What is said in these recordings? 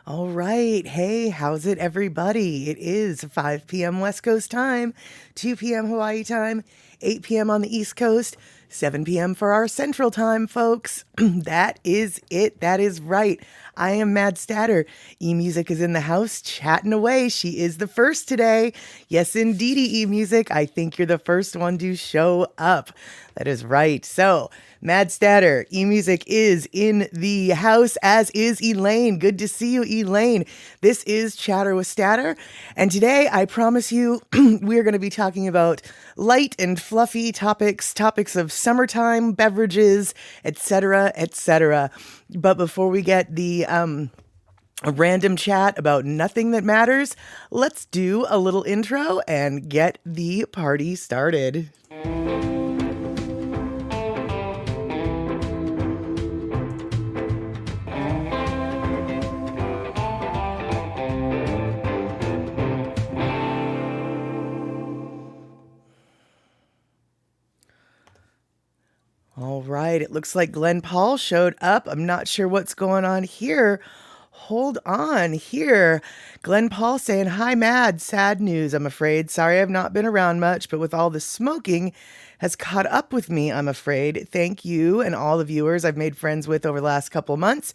All right. Hey, how's it, everybody? It is 5 p.m. West Coast time, 2 p.m. Hawaii time, 8 p.m. on the East Coast, 7 p.m. for our Central time, folks. That is it. That is right. I am Mad Statter. E-Music is in the house chatting away. She is the first today. Yes, indeedy, E-Music. I think you're the first one to show up. That is right. So, Mad Statter, E-Music is in the house, as is Elaine. Good to see you, Elaine. This is Chatter with Statter, and today I promise you we're going to be talking about light and fluffy topics of summertime beverages, etc., etc. But before we get the a random chat about nothing that matters, let's do a little intro and get the party started. All right, it looks like Glenn Paul showed up. I'm not sure what's going on here. Hold on here. Glenn Paul saying, "Hi, Mad. Sad news, I'm afraid. Sorry I've not been around much, but with all the smoking has caught up with me, I'm afraid. Thank you and all the viewers I've made friends with over the last couple months.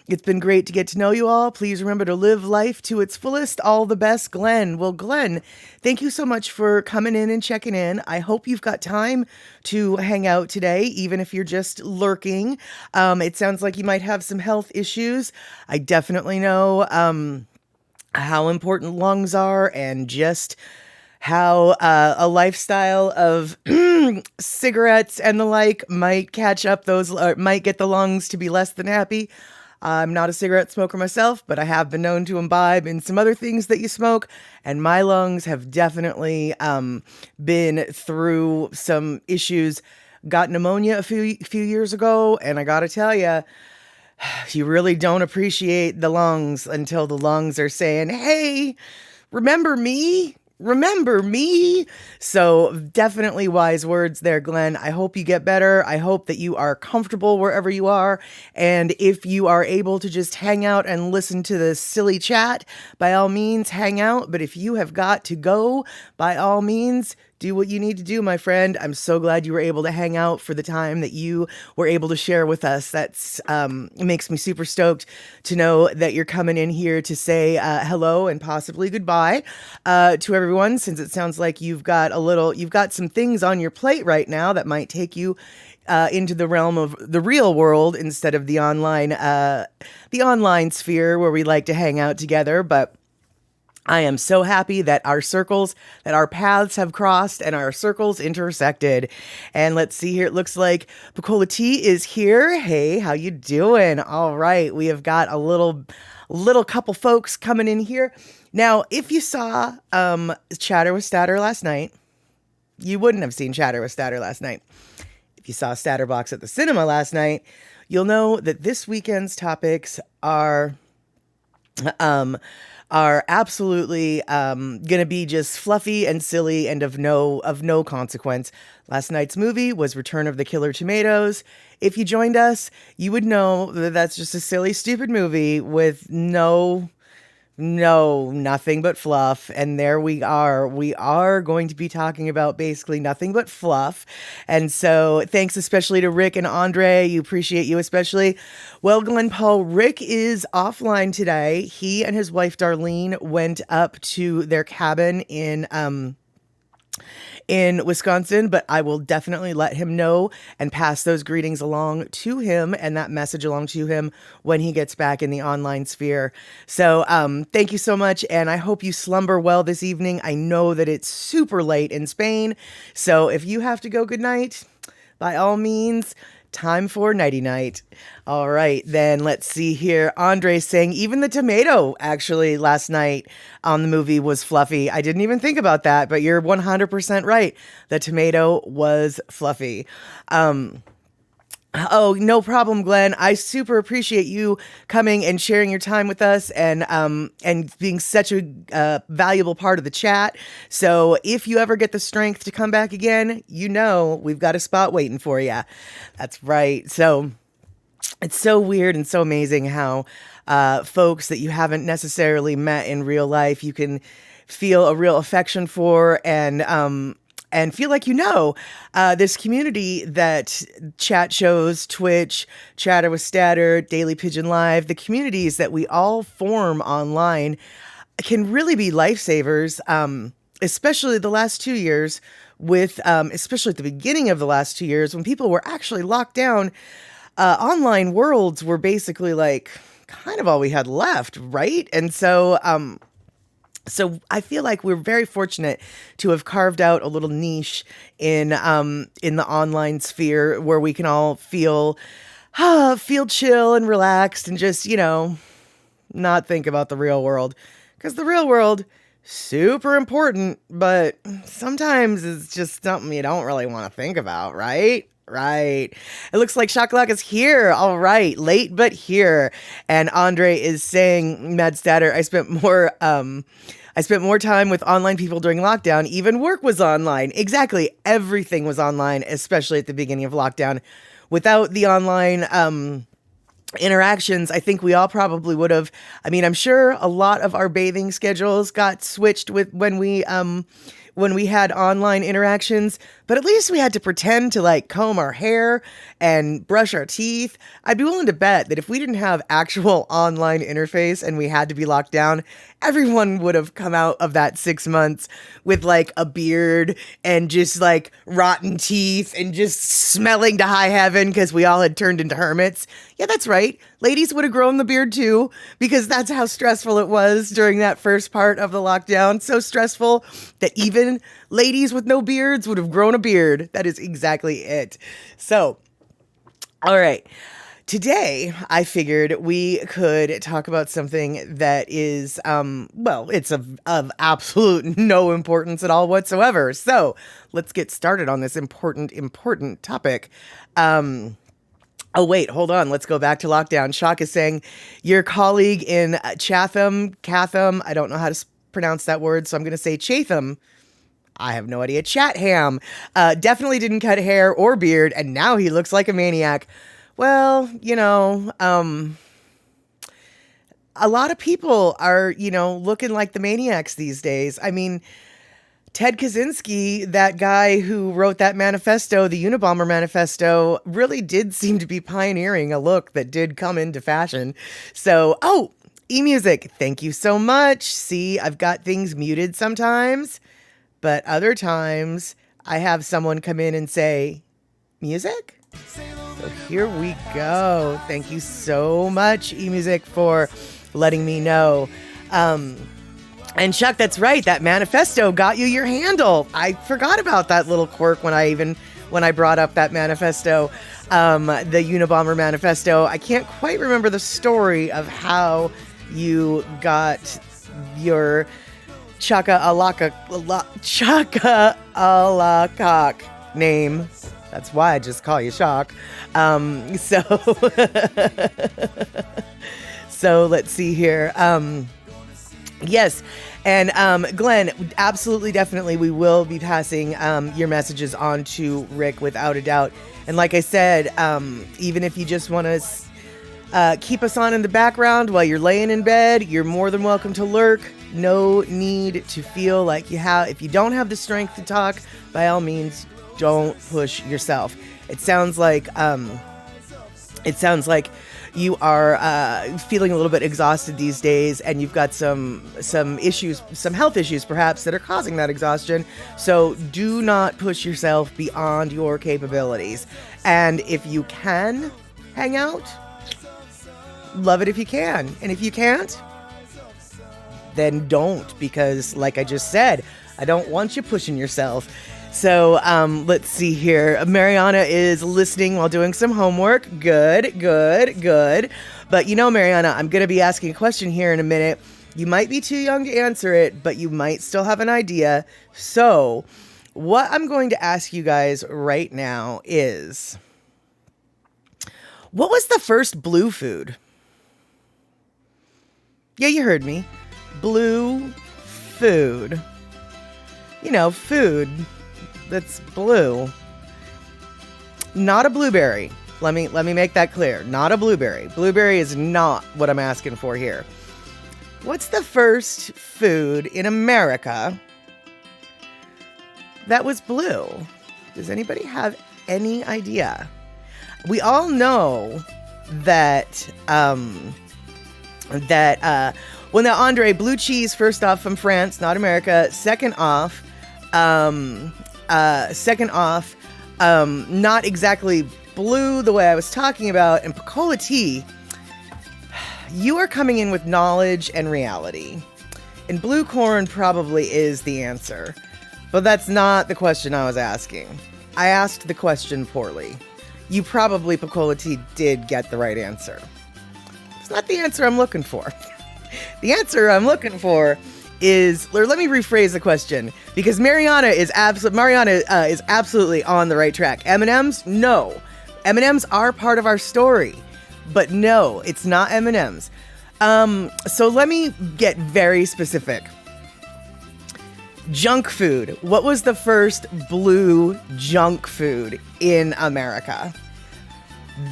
It's been great to get to know you all. Please remember to live life to its fullest. All the best, Glenn." Well, Glenn, thank you so much for coming in and checking in. I hope you've got time to hang out today, even if you're just lurking. It sounds like you might have some health issues. I definitely know how important lungs are, and just how a lifestyle of cigarettes and the like might catch up those, might get the lungs to be less than happy. I'm not a cigarette smoker myself, but I have been known to imbibe in some other things that you smoke, and my lungs have definitely been through some issues. Got pneumonia a few years ago, and I gotta tell you, you really don't appreciate the lungs until the lungs are saying, "Hey, remember me? Remember me?" So definitely wise words there, Glenn. I hope you get better. I hope that you are comfortable wherever you are. And if you are able to just hang out and listen to the silly chat, by all means, hang out. But if you have got to go, by all means, do what you need to do, my friend. I'm so glad you were able to hang out for the time that you were able to share with us. That's makes me super stoked to know that you're coming in here to say hello and possibly goodbye to everyone, since it sounds like you've got some things on your plate right now that might take you into the realm of the real world instead of the online sphere where we like to hang out together. But I am so happy that our paths have crossed and our circles intersected. And let's see here. It looks like Picola T is here. Hey, how you doing? All right. We have got a little couple folks coming in here. Now, if you saw Chatter with Statter last night, you wouldn't have seen Chatter with Statter last night. If you saw Statterbox at the cinema last night, you'll know that this weekend's topics are absolutely going to be just fluffy and silly and of no consequence. Last night's movie was Return of the Killer Tomatoes. If you joined us, you would know that that's just a silly, stupid movie with nothing but fluff. And there we are. We are going to be talking about basically nothing but fluff. And so thanks especially to Rick and Andre. You appreciate you especially. Well, Glenn Paul, Rick is offline today. He and his wife Darlene went up to their cabin in Wisconsin, but I will definitely let him know and pass those greetings along to him and that message along to him when he gets back in the online sphere. So thank you so much, and I hope you slumber well this evening. I know that it's super late in Spain, so if you have to go, good night. By all means, time for nighty night. All right, then let's see here. Andre saying even the tomato actually last night on the movie was fluffy. I didn't even think about that, but you're 100% right. The tomato was fluffy. Oh, no problem, Glenn. I super appreciate you coming and sharing your time with us and being such a valuable part of the chat. So if you ever get the strength to come back again, you know we've got a spot waiting for you. That's right. So it's so weird and so amazing how folks that you haven't necessarily met in real life. You can feel a real affection for and feel like this community that chat shows, Twitch, Chatter with Statter, Daily Pigeon Live, the communities that we all form online can really be lifesavers, especially the last 2 years especially at the beginning of the last 2 years when people were actually locked down. Online worlds were basically like kind of all we had left, right? And so I feel like we're very fortunate to have carved out a little niche in the online sphere where we can all feel chill and relaxed and just, not think about the real world. Because the real world, super important, but sometimes it's just something you don't really want to think about, right? Right. It looks like Shakalaka is here. All right. Late, but here. And Andre is saying, Mad Statter, I spent more time with online people during lockdown. Even work was online. Exactly. Everything was online, especially at the beginning of lockdown. Without the online interactions, I think we all probably would have. I mean, I'm sure a lot of our bathing schedules got switched with when we had online interactions, but at least we had to pretend to like comb our hair and brush our teeth. I'd be willing to bet that if we didn't have actual online interface and we had to be locked down, everyone would have come out of that 6 months with like a beard and just like rotten teeth and just smelling to high heaven because we all had turned into hermits. Yeah, that's right. Ladies would have grown the beard too, because that's how stressful it was during that first part of the lockdown. So stressful that even ladies with no beards would have grown a beard. That is exactly it. So, all right. Today, I figured we could talk about something that is, it's of absolute no importance at all whatsoever. So let's get started on this important topic. Oh, wait, hold on. Let's go back to lockdown. Shock is saying your colleague in Chatham, I don't know how to pronounce that word, so I'm going to say Chatham. I have no idea. Chatham definitely didn't cut hair or beard, and now he looks like a maniac. Well, a lot of people are, looking like the maniacs these days. I mean, Ted Kaczynski, that guy who wrote that manifesto, the Unabomber manifesto, really did seem to be pioneering a look that did come into fashion. So, eMusic, thank you so much. See, I've got things muted sometimes, but other times I have someone come in and say, music? So here we go. Thank you so much, eMusic, for letting me know. And Chuck, that's right. That manifesto got you your handle. I forgot about that little quirk when I brought up that manifesto, the Unabomber manifesto. I can't quite remember the story of how you got your Chaka Alakak name. That's why I just call you Shock. So let's see here. Yes. And Glenn, absolutely, definitely, we will be passing your messages on to Rick without a doubt. And like I said, even if you just want to keep us on in the background while you're laying in bed, you're more than welcome to lurk. No need to feel like if you don't have the strength to talk, by all means, don't push yourself. It sounds like you are feeling a little bit exhausted these days, and you've got some issues, some health issues perhaps, that are causing that exhaustion. So do not push yourself beyond your capabilities. And if you can hang out, love it if you can. And if you can't, then don't, because like I just said, I don't want you pushing yourself. So let's see here. Mariana is listening while doing some homework. Good. But Mariana, I'm going to be asking a question here in a minute. You might be too young to answer it, but you might still have an idea. So what I'm going to ask you guys right now is, what was the first blue food? Yeah, you heard me. Blue food. Food that's blue. Not a blueberry. Let me make that clear. Not a blueberry. Blueberry is not what I'm asking for here. What's the first food in America that was blue? Does anybody have any idea? We all know that well, now, Andre, blue cheese, first off, from France, not America. Second off, not exactly blue the way I was talking about. And Picola tea, you are coming in with knowledge and reality. And blue corn probably is the answer. But that's not the question I was asking. I asked the question poorly. You probably, Picola tea, did get the right answer. It's not the answer I'm looking for. The answer I'm looking for is, or let me rephrase the question, because Mariana is absolutely on the right track. M&Ms? No. M&Ms are part of our story, but no, it's not M&Ms. So let me get very specific. Junk food. What was the first blue junk food in America?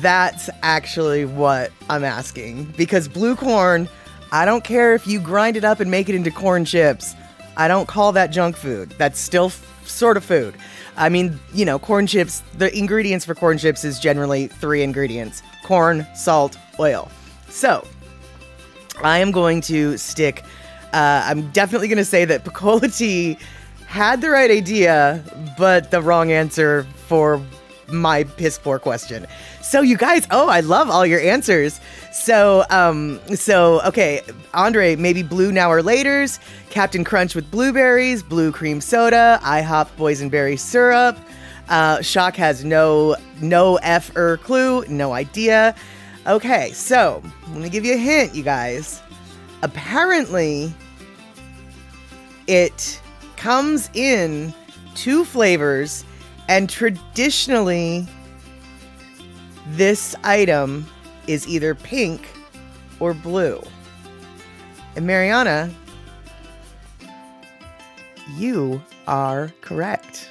That's actually what I'm asking, because blue corn, I don't care if you grind it up and make it into corn chips. I don't call that junk food. That's still sort of food. I mean, you know, corn chips, the ingredients for corn chips is generally 3 ingredients: corn, salt, oil. So I am going to stick, I'm definitely going to say that Picola tea had the right idea, but the wrong answer for my piss poor question. So you guys, I love all your answers. So okay, Andre, maybe blue now or laters, Captain Crunch with blueberries, blue cream soda, IHOP boysenberry syrup. Shock has no clue, no idea. Okay, so let me give you a hint, you guys. Apparently, it comes in 2 flavors, and traditionally, this item is either pink or blue. And Mariana, you are correct.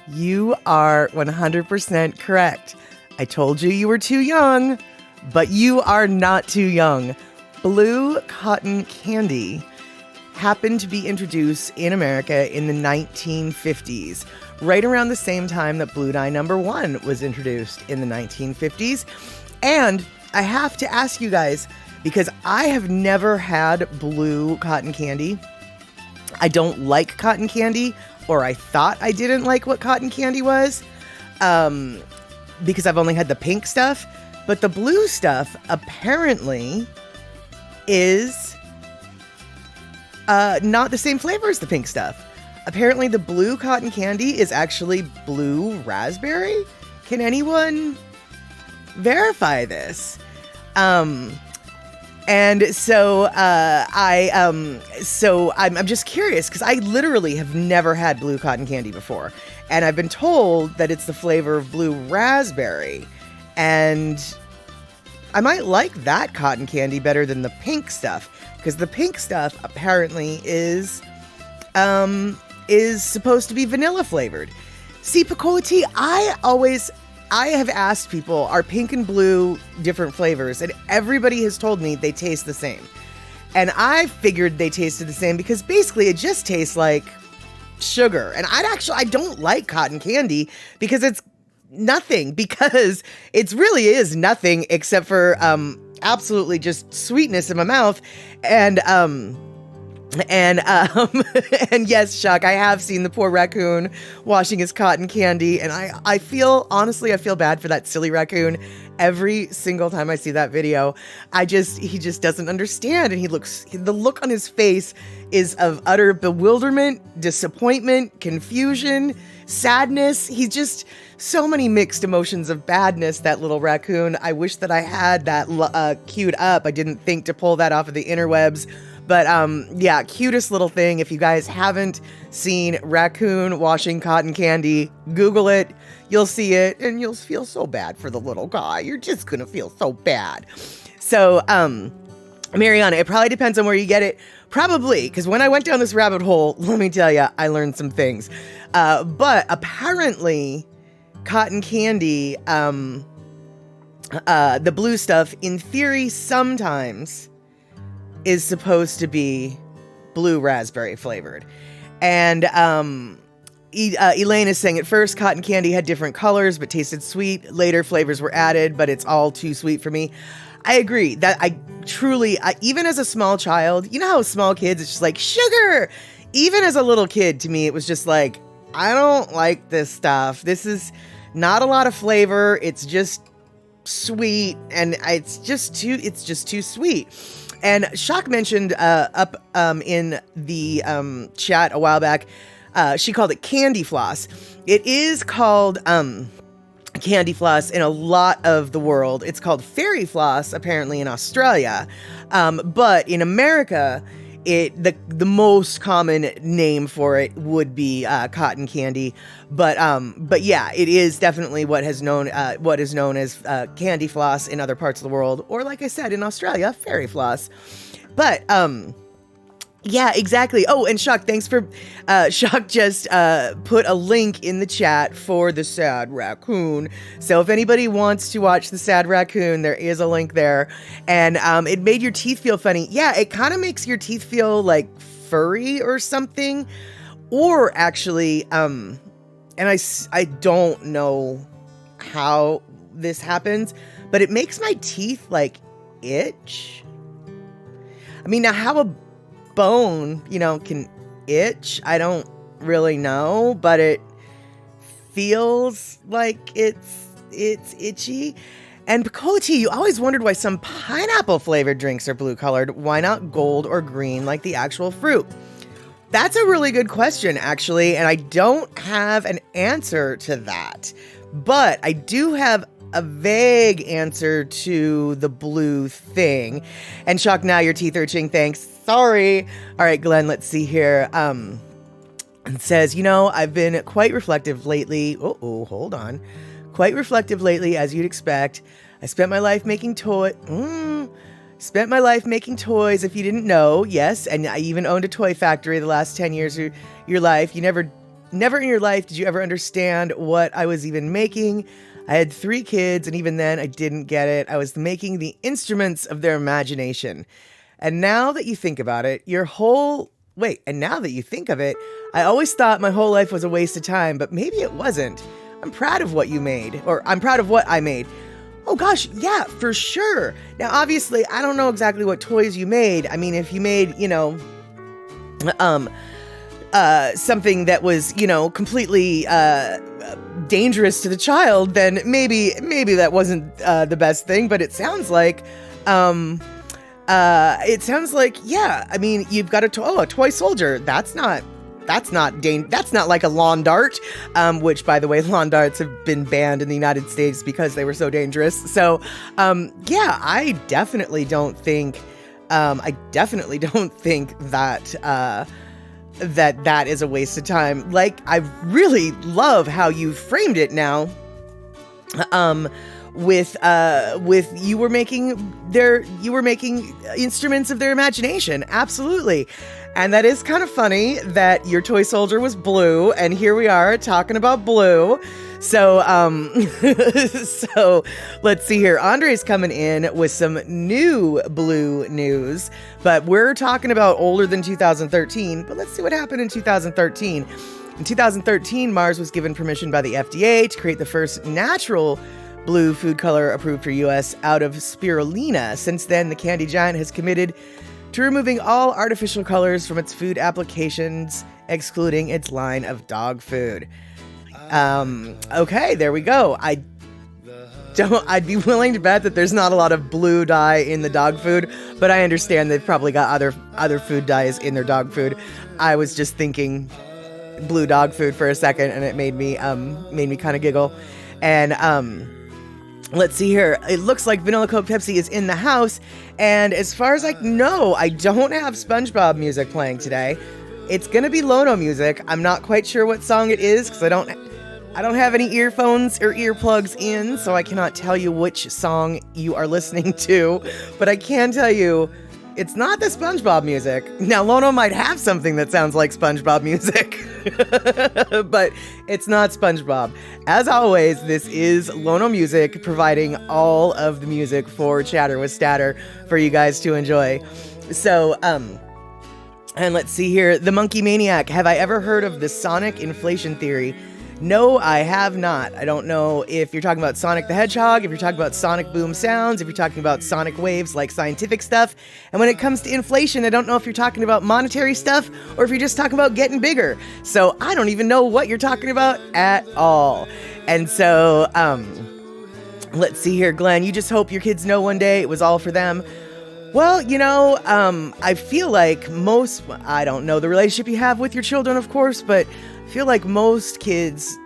You are 100% correct. I told you you were too young, but you are not too young. Blue cotton candy happened to be introduced in America in the 1950s, right around the same time that Blue Dye number 1 was introduced in the 1950s. And I have to ask you guys, because I have never had blue cotton candy. I don't like cotton candy, or I thought I didn't like what cotton candy was, because I've only had the pink stuff. But the blue stuff apparently is not the same flavor as the pink stuff. Apparently the blue cotton candy is actually blue raspberry. Can anyone verify this? And so I'm just curious, because I literally have never had blue cotton candy before, and I've been told that it's the flavor of blue raspberry, and I might like that cotton candy better than the pink stuff, because the pink stuff apparently is supposed to be vanilla flavored. See, Picola tea, I have asked people, are pink and blue different flavors? And everybody has told me they taste the same. And I figured they tasted the same because basically it just tastes like sugar. And I don't like cotton candy because it's nothing, because it really is nothing except for absolutely just sweetness in my mouth. And yes, Shock, I have seen the poor raccoon washing his cotton candy, and I feel bad for that silly raccoon every single time I see that video. He just doesn't understand, and the look on his face is of utter bewilderment, disappointment, confusion, sadness. He's just so many mixed emotions of badness, that little raccoon. I wish that I had that queued up. I didn't think to pull that off of the interwebs. But yeah, cutest little thing. If you guys haven't seen raccoon washing cotton candy, Google it. You'll see it, and you'll feel so bad for the little guy. You're just gonna feel so bad. So, Mariana, it probably depends on where you get it. Probably, because when I went down this rabbit hole, let me tell you, I learned some things. But apparently, cotton candy the blue stuff, in theory, sometimes is supposed to be blue raspberry flavored. And Elaine is saying, at first, cotton candy had different colors but tasted sweet. Later, flavors were added, but it's all too sweet for me. I agree that I truly, even as a small child, you know how small kids, it's just like sugar. Even as a little kid, to me, it was just like, I don't like this stuff. This is not a lot of flavor. It's just sweet, and it's just too sweet. And Shock mentioned up in the chat a while back, she called it candy floss. It is called candy floss in a lot of the world. It's called fairy floss, apparently, in Australia. But in America, the most common name for it would be cotton candy. But yeah, it is definitely what is known as candy floss in other parts of the world, or like I said, in Australia, fairy floss. But yeah, exactly. Oh, and Shock, thanks for Shock just put a link in the chat for the Sad Raccoon. So if anybody wants to watch the Sad Raccoon, there is a link there. And it made your teeth feel funny. Yeah, it kind of makes your teeth feel like furry or something. Or actually, and I don't know how this happens, but it makes my teeth like itch. I mean, now how a bone, can itch? I don't really know, but it feels like it's itchy. And Picola Tea, you always wondered why some pineapple flavored drinks are blue colored. Why not gold or green like the actual fruit? That's a really good question, actually, and I don't have an answer to that. But I do have a vague answer to the blue thing. And Shock, now your teeth are itching. Thanks. Sorry. All right, Glenn, let's see here. It says, I've been quite reflective lately. Oh, hold on. Quite reflective lately, as you'd expect. I spent my life making toys, if you didn't know. Yes, and I even owned a toy factory the last 10 years of your life. You never in your life did you ever understand what I was even making. I had 3 kids, and even then, I didn't get it. I was making the instruments of their imagination. And now that you think about it, now that you think of it, I always thought my whole life was a waste of time, but maybe it wasn't. I'm proud of what you made, or I'm proud of what I made. Oh gosh, yeah, for sure. Now, obviously, I don't know exactly what toys you made. I mean, if you made, something that was, completely dangerous to the child, then maybe that wasn't the best thing. But it sounds like, yeah. I mean, you've got a toy soldier. That's not like a lawn dart, which, by the way, lawn darts have been banned in the United States because they were so dangerous. So, yeah, I definitely don't think that that is a waste of time. Like, I really love how you framed it now. With you were making instruments of their imagination. Absolutely. And that is kind of funny that your toy soldier was blue, and here we are talking about blue. So, so let's see here. Andre's coming in with some new blue news, but we're talking about older than 2013. But let's see what happened in 2013. In 2013, Mars was given permission by the FDA to create the first natural blue food color approved for U.S. out of spirulina. Since then, the candy giant has committed to removing all artificial colors from its food applications, excluding its line of dog food. Okay, there we go. I'd be willing to bet that there's not a lot of blue dye in the dog food, but I understand they've probably got other food dyes in their dog food. I was just thinking blue dog food for a second, and it made me kind of giggle. And let's see here. It looks like Vanilla Coke Pepsi is in the house, and as far as I know, I don't have SpongeBob music playing today. It's gonna be Lono music. I'm not quite sure what song it is because I don't have any earphones or earplugs in, so I cannot tell you which song you are listening to. But I can tell you It's not the SpongeBob music. Now, Lono might have something that sounds like SpongeBob music, but it's not SpongeBob. As always, this is Lono Music, providing all of the music for Chatter with Statter for you guys to enjoy. So, and let's see here. The Monkey Maniac. Have I ever heard of the sonic inflation theory? No, I have not. I don't know if you're talking about Sonic the Hedgehog, if you're talking about sonic boom sounds, if you're talking about sonic waves like scientific stuff. And when it comes to inflation, I don't know if you're talking about monetary stuff or if you're just talking about getting bigger. So I don't even know what you're talking about at all. And so, let's see here, Glenn. You just hope your kids know one day it was all for them. Well, you know, I feel like I don't know the relationship you have with your children, of course, but I feel like most kids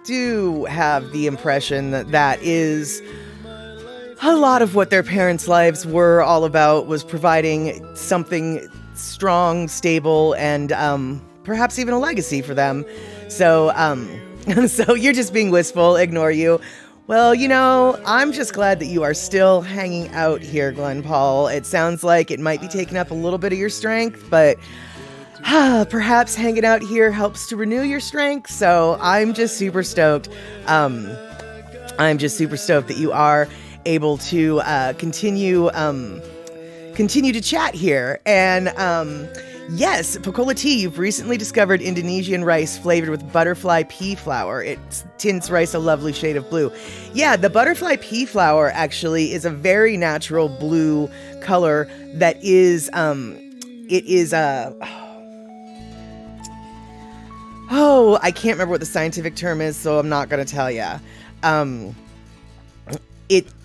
do have the impression that that is a lot of what their parents' lives were all about, was providing something strong, stable, and perhaps even a legacy for them. So, so you're just being wistful, ignore you. Well, you know, I'm just glad that you are still hanging out here, Glenn Paul. It sounds like it might be taking up a little bit of your strength, but perhaps hanging out here helps to renew your strength. So I'm just super stoked. I'm just super stoked that you are able to continue to chat here. And yes, Pocola tea, you've recently discovered Indonesian rice flavored with butterfly pea flower. It tints rice a lovely shade of blue. Yeah, the butterfly pea flower actually is a very natural blue color that is, I can't remember what the scientific term is, so I'm not going to tell you.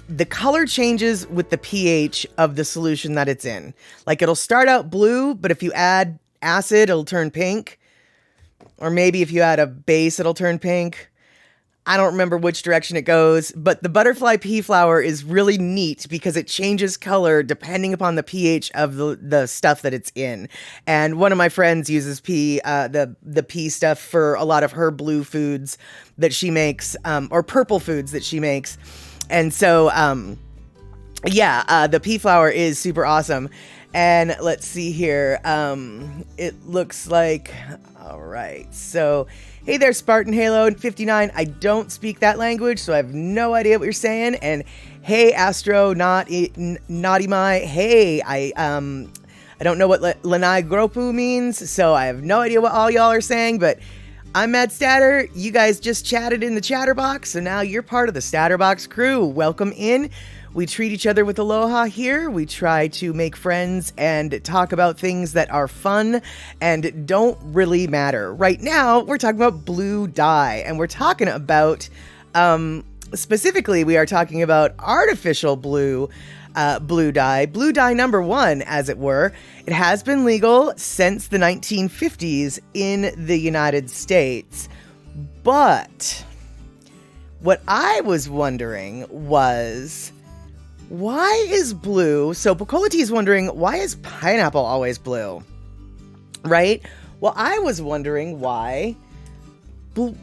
The color changes with the pH of the solution that it's in. Like, it'll start out blue, but if you add acid, it'll turn pink. Or maybe if you add a base, it'll turn pink. I don't remember which direction it goes, but the butterfly pea flower is really neat because it changes color depending upon the pH of the stuff that it's in. And one of my friends uses the pea stuff for a lot of her blue foods that she makes, or purple foods that she makes. And so, the pea flower is super awesome. And let's see here. It looks like, all right. So, hey there, Spartan Halo 59. I don't speak that language, so I have no idea what you're saying. And hey, Astro, Naughty My. Hey, I don't know what Lanai Gropu means, so I have no idea what all y'all are saying, but I'm Mad Statter. You guys just chatted in the Chatterbox, so now you're part of the Statterbox crew. Welcome in. We treat each other with aloha here. We try to make friends and talk about things that are fun and don't really matter. Right now, we're talking about blue dye, and we're talking about, specifically, we are talking about artificial blue dye number 1, as it were. It has been legal since the 1950s in the United States. But what I was wondering was, why is blue? So Pocola Tea is wondering, why is pineapple always blue? Right? Well, I was wondering why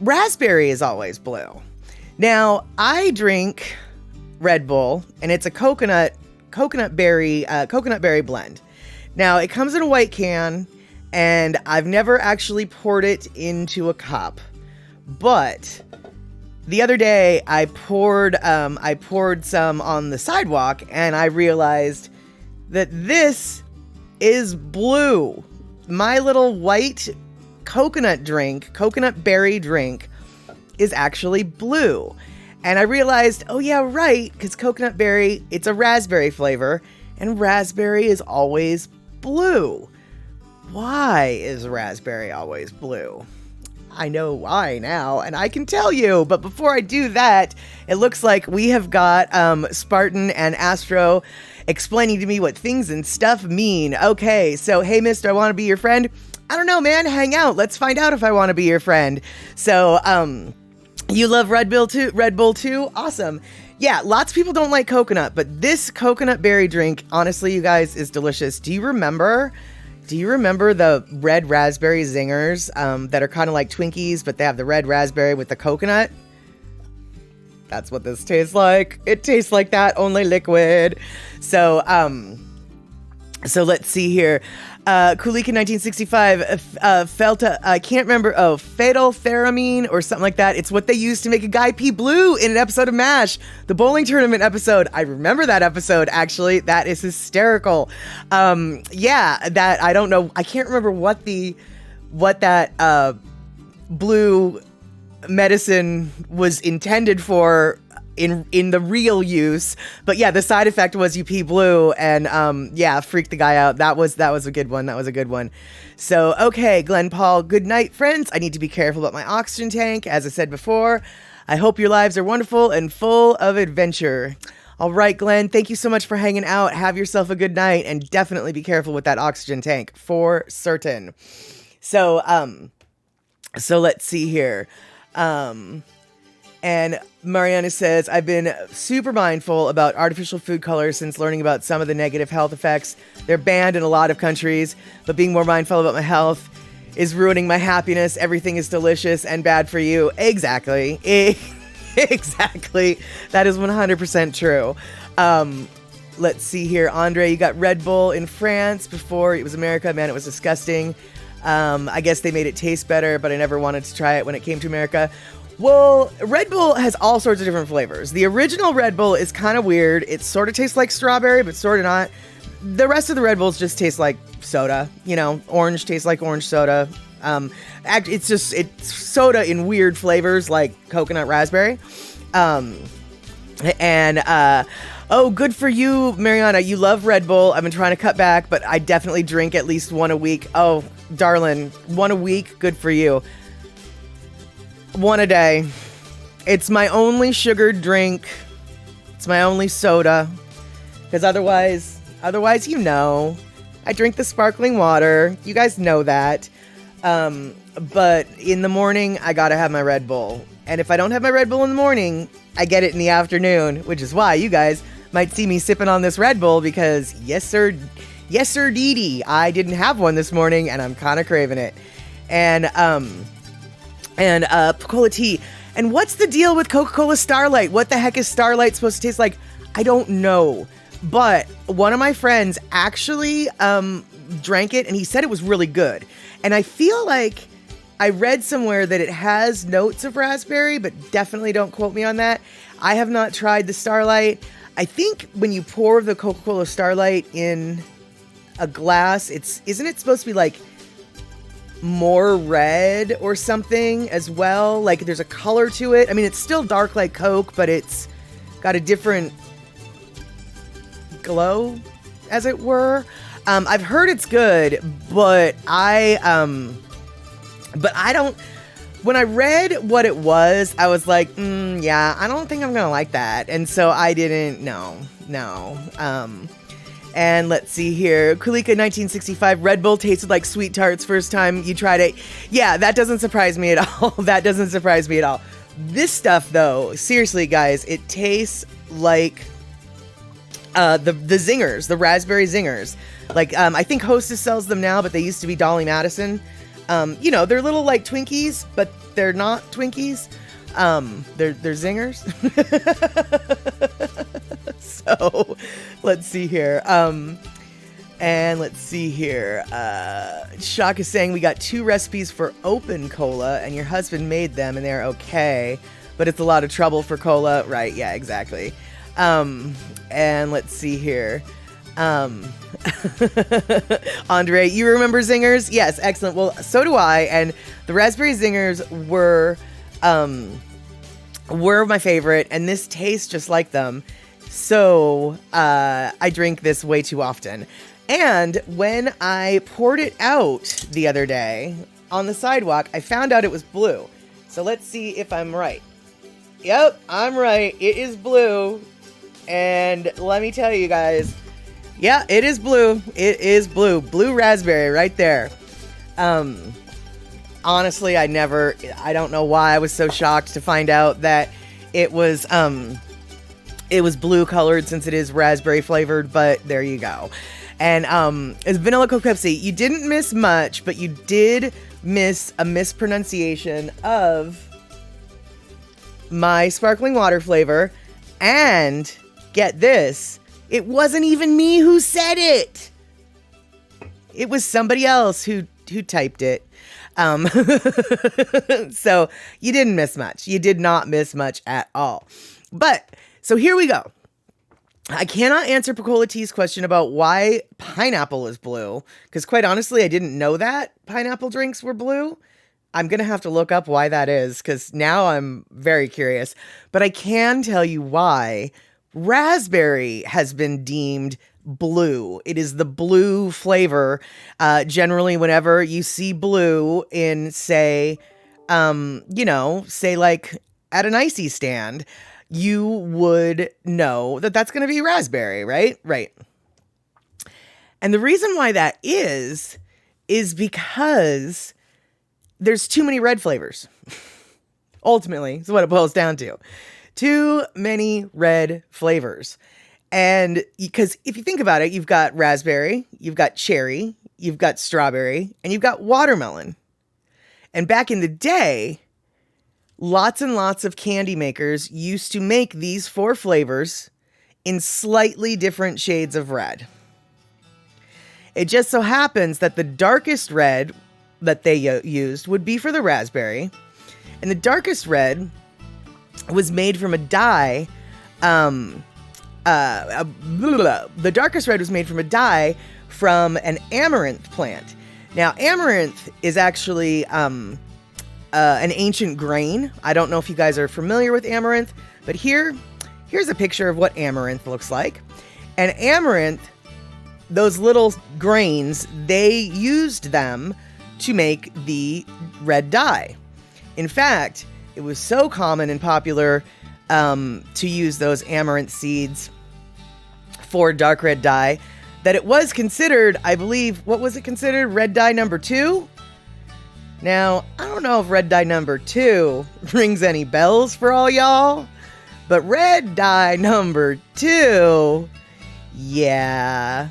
raspberry is always blue. Now, I drink Red Bull, and it's a coconut berry blend. Now, it comes in a white can, and I've never actually poured it into a cup. But the other day, I poured some on the sidewalk, and I realized that this is blue. My little white coconut berry drink, is actually blue. And I realized, oh yeah, right, because coconut berry, it's a raspberry flavor, and raspberry is always blue. Why is raspberry always blue? I know why now, and I can tell you, but before I do that, it looks like we have got Spartan and Astro explaining to me what things and stuff mean. Okay, so hey mister, I want to be your friend. I don't know, man, hang out. Let's find out if I want to be your friend. So, you love Red Bull too? Awesome. Yeah, lots of people don't like coconut, but this coconut berry drink, honestly, you guys, is delicious. Do you remember the red raspberry zingers that are kind of like Twinkies, but they have the red raspberry with the coconut? That's what this tastes like. It tastes like that, only liquid. So, So let's see here. Kulika 1965 felt I can't remember. Oh, fatal theramine or something like that. It's what they used to make a guy pee blue in an episode of MASH, the bowling tournament episode. I remember that episode actually. That is hysterical. Yeah, that I don't know. I can't remember what that blue medicine was intended for in the real use, but yeah, the side effect was you pee blue, and yeah, freaked the guy out. That was a good one. So okay, Glenn Paul, good night, friends. I need to be careful about my oxygen tank, as I said before. I hope your lives are wonderful and full of adventure. All right, Glenn, thank you so much for hanging out. Have yourself a good night, and definitely be careful with that oxygen tank for certain. So let's see here. And Mariana says, I've been super mindful about artificial food colors since learning about some of the negative health effects. They're banned in a lot of countries, but being more mindful about my health is ruining my happiness. Everything is delicious and bad for you. Exactly. Exactly. That is 100% true. Let's see here. Andre, you got Red Bull in France before it was America. Man, it was disgusting. I guess they made it taste better, but I never wanted to try it when it came to America. Well, Red Bull has all sorts of different flavors. The original Red Bull is kind of weird. It sort of tastes like strawberry, but sort of not. The rest of the Red Bulls just taste like soda. You know, orange tastes like orange soda. It's soda in weird flavors like coconut raspberry. Oh, good for you, Mariana. You love Red Bull. I've been trying to cut back, but I definitely drink at least one a week. Oh, darling, one a week. Good for you. One a day. It's my only sugared drink. It's my only soda. Because otherwise, you know, I drink the sparkling water. You guys know that. But in the morning, I gotta have my Red Bull. And if I don't have my Red Bull in the morning, I get it in the afternoon, which is why you guys might see me sipping on this Red Bull because yes, sir, Dee, I didn't have one this morning and I'm kind of craving it. And Coca-Cola tea. And what's the deal with Coca-Cola Starlight? What the heck is Starlight supposed to taste like? I don't know. But one of my friends actually drank it and he said it was really good. And I feel like I read somewhere that it has notes of raspberry, but definitely don't quote me on that. I have not tried the Starlight. I think when you pour the Coca-Cola Starlight in a glass, isn't it supposed to be like more red or something as well? Like there's a color to it. I mean, it's still dark like Coke, but it's got a different glow, as it were. I've heard it's good, but I don't. When I read what it was, I was like, yeah, I don't think I'm gonna like that, and so I didn't. No. And let's see here. Kulika 1965, Red Bull tasted like sweet tarts first time you tried it. Yeah, that doesn't surprise me at all. This stuff, though, seriously, guys, it tastes like the zingers, the raspberry zingers. Like, I think Hostess sells them now, but they used to be Dolly Madison. You know, they're little like Twinkies, but they're not Twinkies. They're zingers. So let's see here. Shock is saying we got 2 recipes for open cola and your husband made them and they're okay, but it's a lot of trouble for cola. Right. Yeah, exactly. And let's see here. Andre, you remember zingers? Yes. Excellent. Well, so do I. And the raspberry zingers were my favorite, and this tastes just like them. So I drink this way too often. And when I poured it out the other day on the sidewalk, I found out it was blue. So let's see if I'm right. Yep, I'm right. It is blue. And let me tell you guys, yeah, it is blue. It is blue. Blue raspberry right there. Honestly, I don't know why I was so shocked to find out that it was blue colored since it is raspberry flavored, but there you go. And it's vanilla Coke Pepsi. You didn't miss much, but you did miss a mispronunciation of my sparkling water flavor. And get this, it wasn't even me who said it. It was somebody else who typed it. So you didn't miss much. You did not miss much at all. But so here we go. I cannot answer Picola T's question about why pineapple is blue, because quite honestly, I didn't know that pineapple drinks were blue. I'm going to have to look up why that is, because now I'm very curious. But I can tell you why raspberry has been deemed blue. It is the blue flavor. Generally, whenever you see blue in, say like at an icy stand, you would know that that's going to be raspberry, right? Right. And the reason why that is because there's too many red flavors. Ultimately, is what it boils down to. Too many red flavors. And because if you think about it, you've got raspberry, you've got cherry, you've got strawberry, and you've got watermelon. And back in the day, lots and lots of candy makers used to make these 4 flavors in slightly different shades of red. It just so happens that the darkest red that they used would be for the raspberry. And the darkest red was made from a dye. The darkest red was made from a dye from an amaranth plant. Now, amaranth is actually an ancient grain. I don't know if you guys are familiar with amaranth, but here's a picture of what amaranth looks like. And amaranth, those little grains, they used them to make the red dye. In fact, it was so common and popular to use those amaranth seeds for dark red dye that it was considered, I believe, what was it considered? Red dye number 2? Now, I don't know if red dye number 2 rings any bells for all y'all, but red dye number 2, yeah,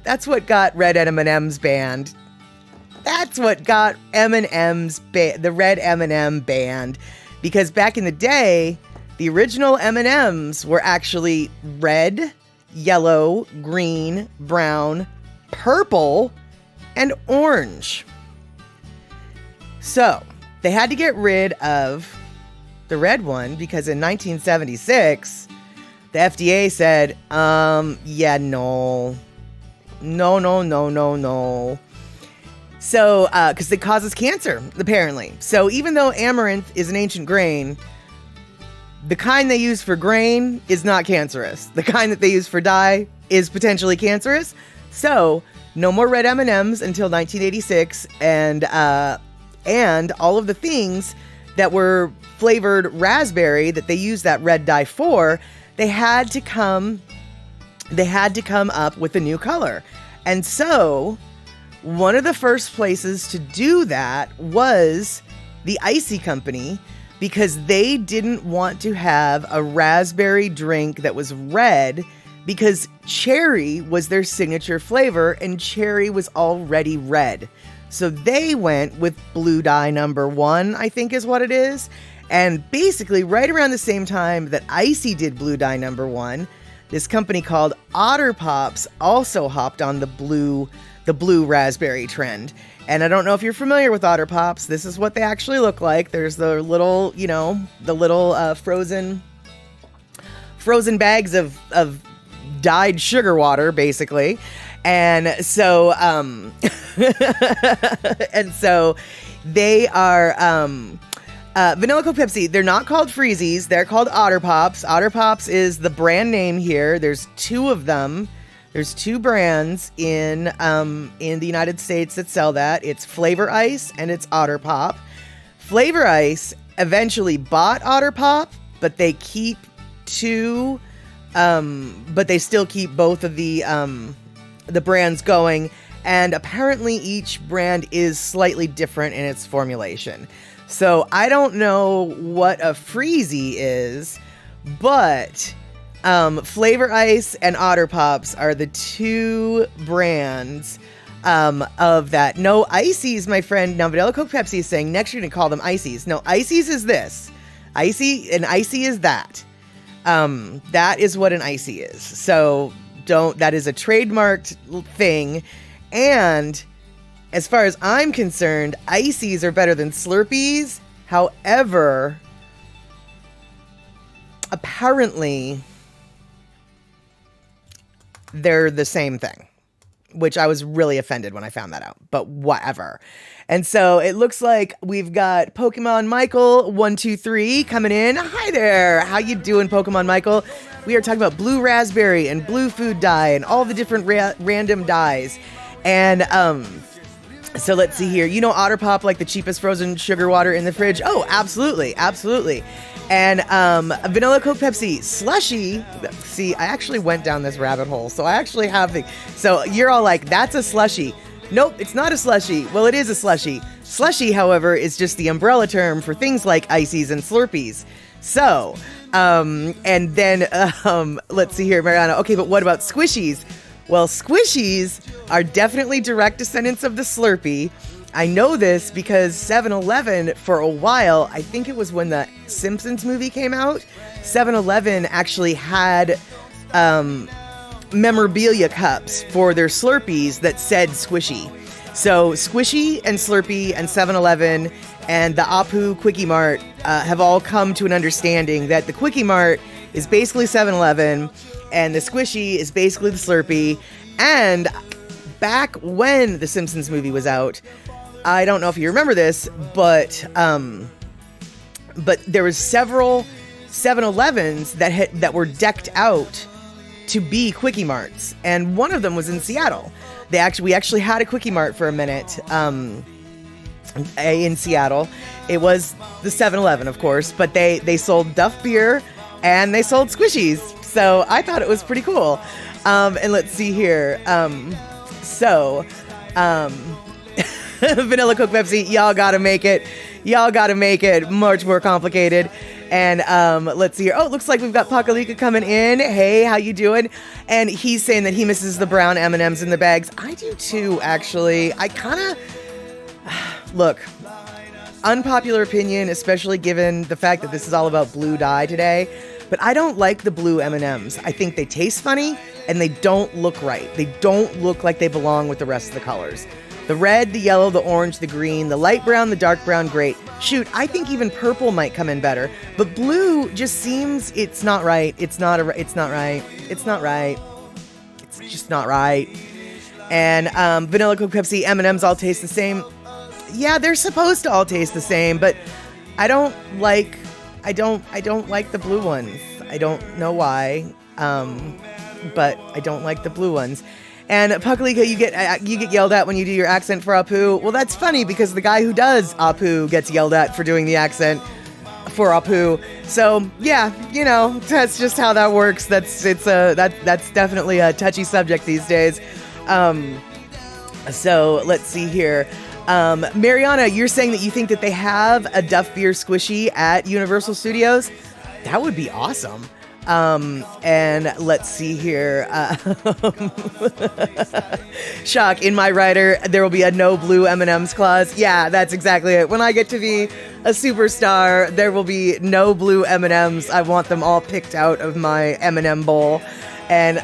that's what got red M&Ms banned. That's what got M&Ms, the red M&M banned, because back in the day, the original M&Ms were actually red, yellow, green, brown, purple, and orange. So they had to get rid of the red one because in 1976, the FDA said, yeah, no. So, because it causes cancer, apparently. So even though amaranth is an ancient grain, the kind they use for grain is not cancerous. The kind that they use for dye is potentially cancerous. So no more red M&Ms until 1986, and all of the things that were flavored raspberry that they used that red dye for, they had to come up with a new color. And so one of the first places to do that was the Icy Company, because they didn't want to have a raspberry drink that was red, because cherry was their signature flavor and cherry was already red. So they went with blue dye number 1, I think is what it is. And basically right around the same time that Icy did blue dye number 1, this company called Otter Pops also hopped on the blue raspberry trend. And I don't know if you're familiar with Otter Pops. This is what they actually look like. There's the little, frozen bags of dyed sugar water, basically. And so, they are, Vanilla Coke Pepsi. They're not called Freezies. They're called Otter Pops. Otter Pops is the brand name here. There's 2 of them. There's 2 brands in the United States that sell that. It's Flavor Ice and it's Otter Pop. Flavor Ice eventually bought Otter Pop, but they keep 2, but they still keep both of the brands going. And apparently each brand is slightly different in its formulation. So I don't know what a Freezy is, but Flavor Ice and Otter Pops are the 2 brands of that. No Icies, my friend. Now Vanilla Coke Pepsi is saying next you're going to call them Icies. No, Icies is this. Icy, and Icy is that. That is what an Icy is. So that is a trademarked thing. And as far as I'm concerned, ices are better than Slurpees. However, apparently they're the same thing, which I was really offended when I found that out, but whatever. And so it looks like we've got Pokemon Michael 123 coming in. Hi there. How you doing, Pokemon Michael? We are talking about blue raspberry and blue food dye and all the different random dyes. And so let's see here. You know Otter Pop, like the cheapest frozen sugar water in the fridge? Oh, absolutely. Absolutely. And Vanilla Coke Pepsi Slushy. See, I actually went down this rabbit hole. So I actually have the... So you're all like, that's a slushy. Nope, it's not a slushy. Well, it is a slushy. Slushy, however, is just the umbrella term for things like ices and Slurpees. So, and then, let's see here, Mariana. Okay, but what about squishies? Well, squishies are definitely direct descendants of the Slurpee. I know this because 7-Eleven, for a while, I think it was when the Simpsons movie came out, 7-Eleven actually had memorabilia cups for their Slurpees that said Squishy. So Squishy and Slurpee and 7-Eleven and the Apu Quickie Mart have all come to an understanding that the Quickie Mart is basically 7-Eleven and the Squishy is basically the Slurpee. And back when the Simpsons movie was out, I don't know if you remember this, but there was several 7-Elevens that were decked out to be Quickie Marts, and one of them was in Seattle. We actually had a Quickie Mart for a minute in Seattle. It was the 7-Eleven, of course, but they sold Duff beer and they sold squishies. So I thought it was pretty cool. And let's see here. Vanilla Coke Pepsi, y'all gotta make it. Y'all gotta make it much more complicated. And let's see here. Oh, it looks like we've got Pakalika coming in. Hey, how you doing? And he's saying that he misses the brown M&Ms in the bags. I do too, actually. I kind of... Look, unpopular opinion, especially given the fact that this is all about blue dye today, but I don't like the blue M&Ms. I think they taste funny, and they don't look right. They don't look like they belong with the rest of the colors. The red, the yellow, the orange, the green, the light brown, the dark brown, great. Shoot, I think even purple might come in better. But blue just seems it's not right. It's not right. It's not right. It's just not right. And Vanilla Coke Pepsi, M&Ms all taste the same. Yeah, they're supposed to all taste the same, but I don't like the blue ones. I don't know why. But I don't like the blue ones. And Puckalika, you get yelled at when you do your accent for Apu. Well, that's funny because the guy who does Apu gets yelled at for doing the accent for Apu. So yeah, you know, that's just how that works. That's definitely a touchy subject these days. So let's see here. Mariana, you're saying that you think that they have a Duff Beer Squishy at Universal Studios? That would be awesome. And let's see here. Shock, in my rider, there will be a no blue M&Ms clause. Yeah, that's exactly it. When I get to be a superstar, there will be no blue M&Ms. I want them all picked out of my M&M bowl. And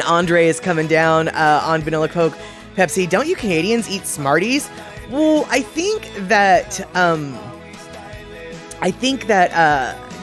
Andre is coming down, on Vanilla Coke Pepsi. Don't you Canadians eat Smarties? Well, I think that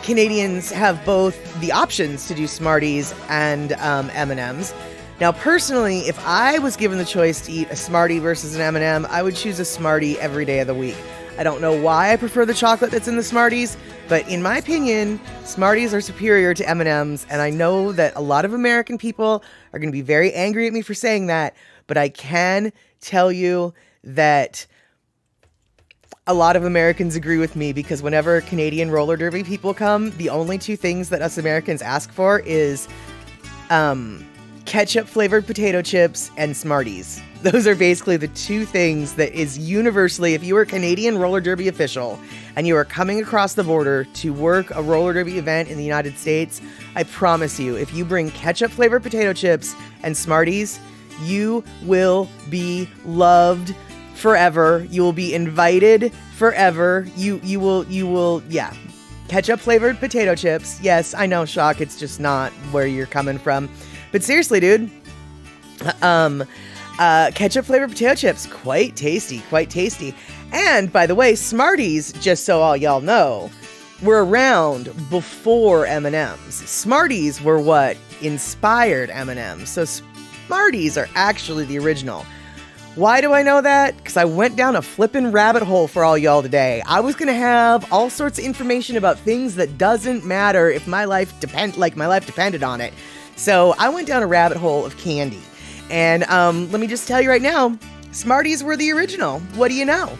Canadians have both the options to do Smarties and M&Ms. Now, personally, if I was given the choice to eat a Smartie versus an M&M, I would choose a Smartie every day of the week. I don't know why I prefer the chocolate that's in the Smarties, but in my opinion, Smarties are superior to M&Ms, and I know that a lot of American people are going to be very angry at me for saying that, but I can tell you that a lot of Americans agree with me, because whenever Canadian roller derby people come, the only two things that us Americans ask for is ketchup flavored potato chips and Smarties. Those are basically the two things that is universally, if you are a Canadian roller derby official and you are coming across the border to work a roller derby event in the United States, I promise you, if you bring ketchup flavored potato chips and Smarties, you will be loved forever. You will be invited forever. You will, yeah. Ketchup flavored potato chips. Yes, I know, Shock, it's just not where you're coming from. But seriously, dude, Ketchup flavored potato chips, quite tasty, quite tasty. And by the way, Smarties, just so all y'all know, were around before M&Ms. Smarties were what inspired M&Ms. So Smarties are actually the original. Why do I know that? Because I went down a flippin' rabbit hole for all y'all today. I was gonna have all sorts of information about things that doesn't matter if my life depended on it. So I went down a rabbit hole of candy. And let me just tell you right now, Smarties were the original. What do you know?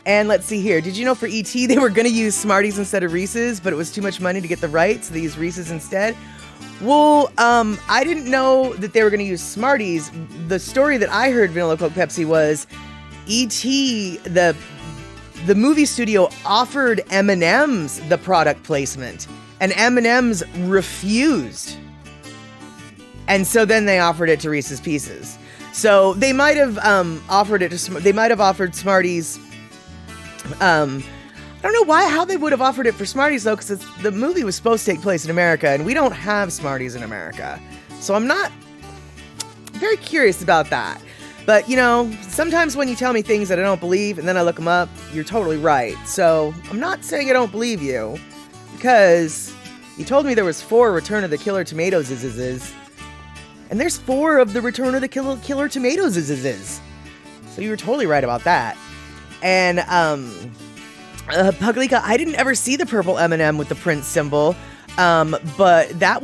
And let's see here. Did you know for E.T. they were going to use Smarties instead of Reese's, but it was too much money to get the rights, so they used Reese's instead? Well, I didn't know that they were going to use Smarties. The story that I heard Vanilla Coke Pepsi was E.T., the movie studio offered M&Ms the product placement, and M&Ms refused. And so then they offered it to Reese's Pieces. So they might have offered Smarties. I don't know how they would have offered it for Smarties though, because the movie was supposed to take place in America, and we don't have Smarties in America. So I'm not very curious about that. But you know, sometimes when you tell me things that I don't believe, and then I look them up, you're totally right. So I'm not saying I don't believe you, because you told me there was 4 Return of the Killer Tomatoes and there's 4 of the Return of the Killer Tomatoes So you were totally right about that. And Puglika, I didn't ever see the purple M&M with the Prince symbol, but I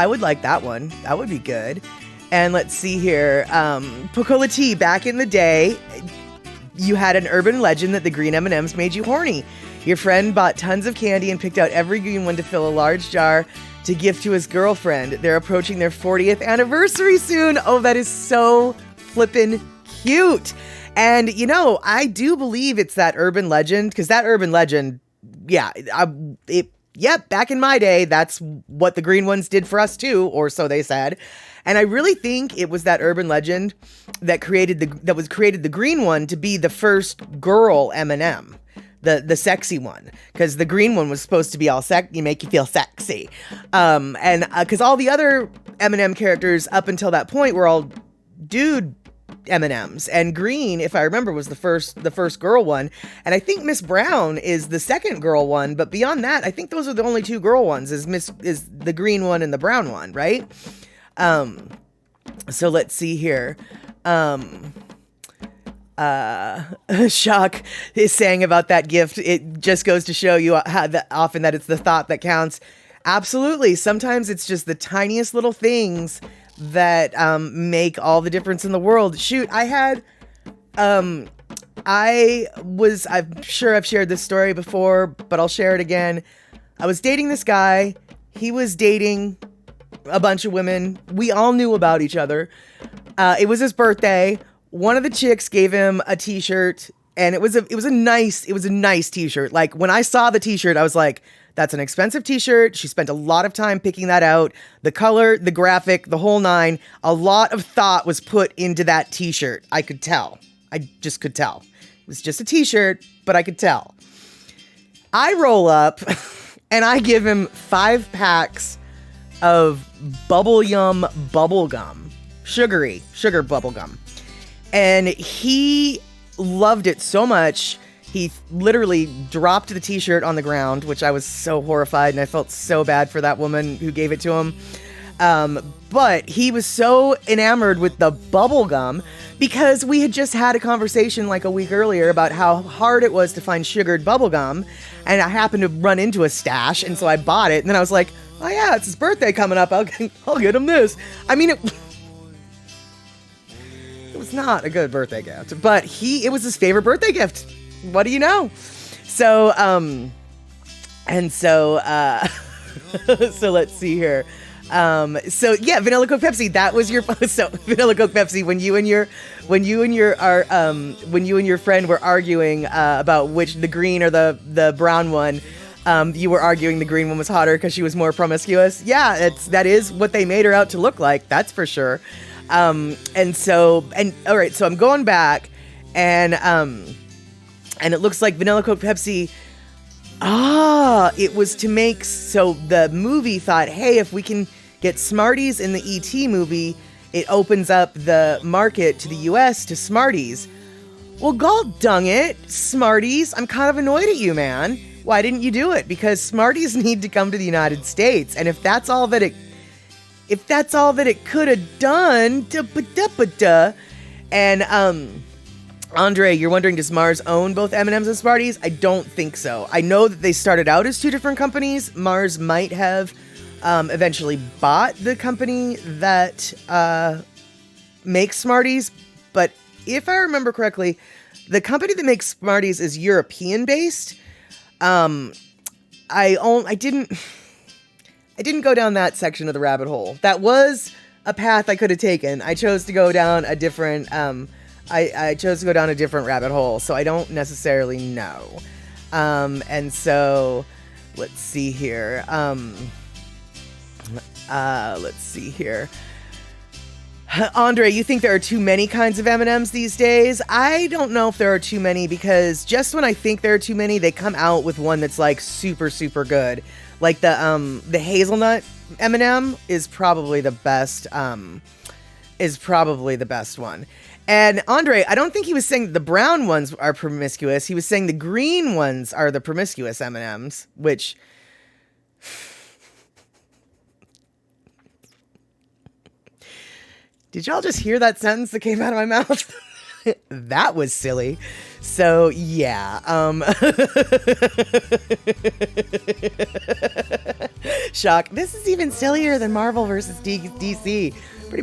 would like that one. That would be good. And let's see here, Pocola Tea, back in the day, you had an urban legend that the green M&Ms made you horny. Your friend bought tons of candy and picked out every green one to fill a large jar to gift to his girlfriend. They're approaching their 40th anniversary soon. Oh, that is so flippin' cute. And, you know, I do believe it's that urban legend, because that urban legend, back in my day, that's what the green ones did for us too, or so they said. And I really think it was that urban legend that created the green one to be the first girl M&M. The sexy one, because the green one was supposed to be all make you feel sexy, and because all the other M&M characters up until that point were all dude M&Ms, and green, if I remember, was the first girl one, and I think Miss Brown is the second girl one, but beyond that, I think those are the only 2 girl ones. Is the green one and the brown one, right? So let's see here. Shock is saying about that gift, it just goes to show you how often that it's the thought that counts. Absolutely. Sometimes it's just the tiniest little things that make all the difference in the world. Shoot, I'm sure I've shared this story before, but I'll share it again. I was dating this guy. He was dating a bunch of women. We all knew about each other. It was his birthday. One of the chicks gave him a t-shirt, and it was a nice t-shirt. Like, when I saw the t-shirt, I was like, that's an expensive t-shirt. She spent a lot of time picking that out. The color, the graphic, the whole 9. A lot of thought was put into that t-shirt. I could tell. I just could tell. It was just a t-shirt, but I could tell. I roll up and I give him 5 packs of Bubble Yum bubblegum. Sugar bubblegum. And he loved it so much, he literally dropped the t-shirt on the ground, which I was so horrified, and I felt so bad for that woman who gave it to him. But he was so enamored with the bubble gum because we had just had a conversation like a week earlier about how hard it was to find sugared bubble gum, and I happened to run into a stash, and so I bought it, and then I was like, oh yeah, it's his birthday coming up, I'll get him this. I mean, it was not a good birthday gift, but it was his favorite birthday gift. What do you know? So, so let's see here. So yeah, Vanilla Coke Pepsi, that was your, so Vanilla Coke Pepsi, when you and your friend were arguing, about which the green or the brown one, you were arguing the green one was hotter because she was more promiscuous. Yeah, that is what they made her out to look like. That's for sure. All right, so I'm going back, and it looks like Vanilla Coke Pepsi, it was to make, so the movie thought, hey, if we can get Smarties in the E.T. movie, it opens up the market to the US to Smarties. Well, gall dung it, Smarties, I'm kind of annoyed at you, man. Why didn't you do it? Because Smarties need to come to the United States, and if that's all that it could have done, and Andre, you're wondering, does Mars own both M&Ms and Smarties? I don't think so. I know that they started out as two different companies. Mars might have eventually bought the company that makes Smarties, but if I remember correctly, the company that makes Smarties is European based. I didn't go down that section of the rabbit hole. That was a path I could have taken. I chose to go down a different I chose to go down a different rabbit hole, so I don't necessarily know. And so let's see here. Andre, you think there are too many kinds of M&Ms these days? I don't know if there are too many, because just when I think there are too many, they come out with one that's like super, super good. Like the hazelnut M&M is probably the best, one. And Andre, I don't think he was saying the brown ones are promiscuous. He was saying the green ones are the promiscuous M&Ms, which... Did y'all just hear that sentence that came out of my mouth? That was silly. So, yeah. Shock. This is even sillier than Marvel versus DC. Pretty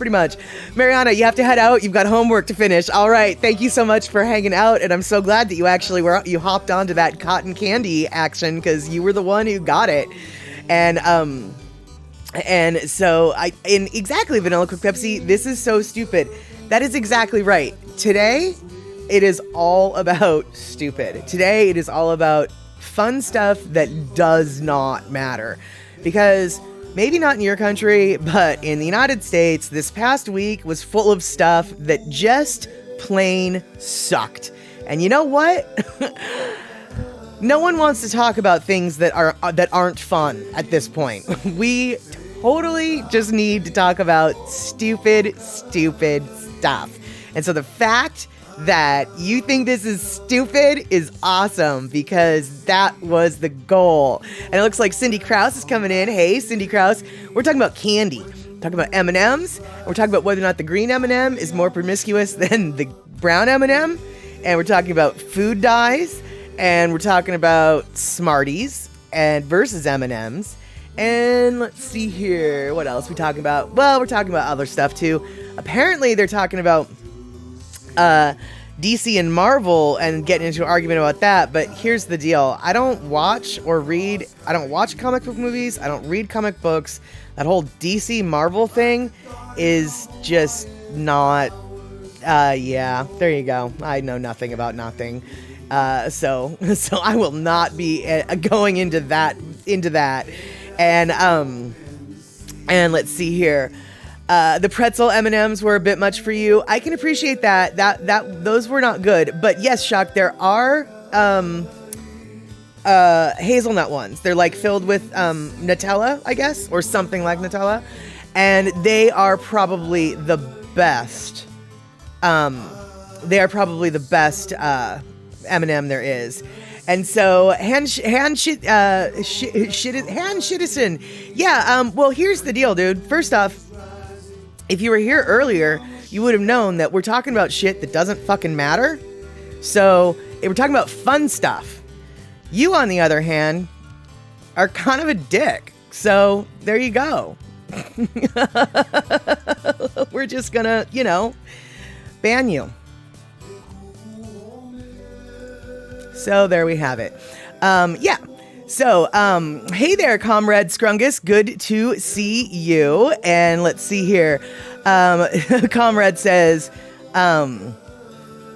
much. Mariana, you have to head out. You've got homework to finish. All right. Thank you so much for hanging out. And I'm so glad that you actually you hopped onto that cotton candy action, because you were the one who got it. And so exactly, Vanilla Coke Pepsi, this is so stupid. That is exactly right. Today, it is all about stupid. Today, it is all about fun stuff that does not matter. Because maybe not in your country, but in the United States, this past week was full of stuff that just plain sucked. And you know what? No one wants to talk about things that aren't fun at this point. We totally just need to talk about stupid stuff. And so the fact that you think this is stupid is awesome, because that was the goal. And it looks like Cindy Krause is coming in. Hey, Cindy Krause. We're talking about candy. We're talking about M&Ms. We're talking about whether or not the green M&M is more promiscuous than the brown M&M. And we're talking about food dyes. And we're talking about Smarties and versus M&Ms. And let's see here. What else we talking about? Well, we're talking about other stuff too. Apparently, they're talking about DC and Marvel and getting into an argument about that. But here's the deal. I don't watch comic book movies. I don't read comic books. That whole DC Marvel thing is just not... yeah, there you go. I know nothing about nothing. So I will not be going into that. And let's see here. The pretzel M&Ms were a bit much for you. I can appreciate that. Those were not good. But yes, Shock, there are hazelnut ones. They're like filled with Nutella, I guess, or something like Nutella, and they are probably the best. M&M there is. And so Han Shittison. Yeah, well, here's the deal, dude. First off, if you were here earlier, you would have known that we're talking about shit that doesn't fucking matter. So, we're talking about fun stuff. You, on the other hand, are kind of a dick. So, there you go. We're just gonna, ban you. So there we have it. Yeah. So, hey there, Comrade Scrungus. Good to see you. And let's see here. Comrade says, all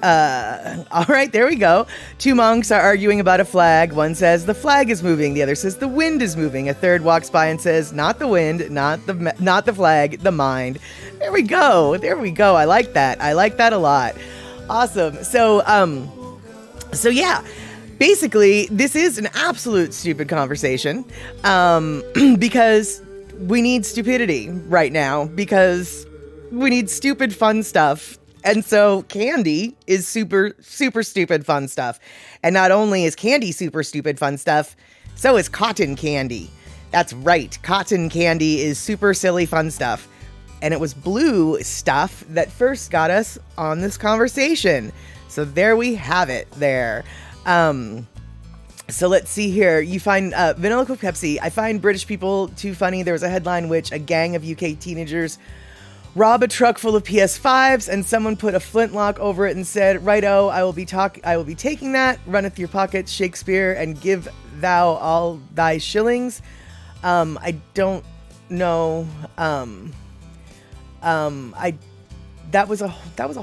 right, there we go. Two monks are arguing about a flag. One says the flag is moving. The other says the wind is moving. A third walks by and says, not the wind, not the flag, the mind. There we go. I like that. I like that a lot. Awesome. So yeah, basically, this is an absolute stupid conversation, because we need stupidity right now, because We need stupid fun stuff. And so candy is super, super stupid fun stuff. And not only is candy super stupid fun stuff, so is cotton candy. That's right. Cotton candy is super silly fun stuff. And it was blue stuff that first got us on this conversation. So there we have it there. So let's see here. You find vanilla Coke Pepsi. I find British people too funny. There was a headline which a gang of UK teenagers rob a truck full of PS5s, and someone put a flintlock over it and said, "Righto, I will be taking that. Runneth your pockets, Shakespeare, and give thou all thy shillings." I don't know. That was a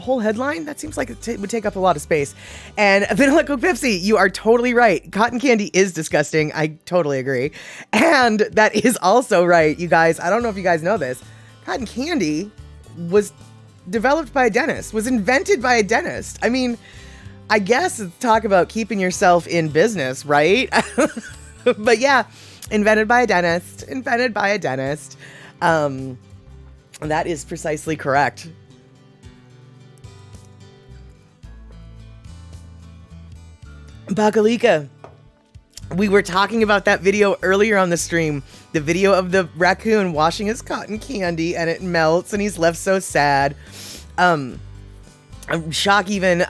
whole headline. That seems like it would take up a lot of space. And vanilla Coke Pepsi, you are totally right. Cotton candy is disgusting. I totally agree. And that is also right, you guys. I don't know if you guys know this. Cotton candy was developed by a dentist, was invented by a dentist. I mean, I guess it's talk about keeping yourself in business, right? But yeah, invented by a dentist. That is precisely correct. Bakalika, we were talking about that video earlier on the stream, the video of the raccoon washing his cotton candy and it melts and he's left so sad. Shock even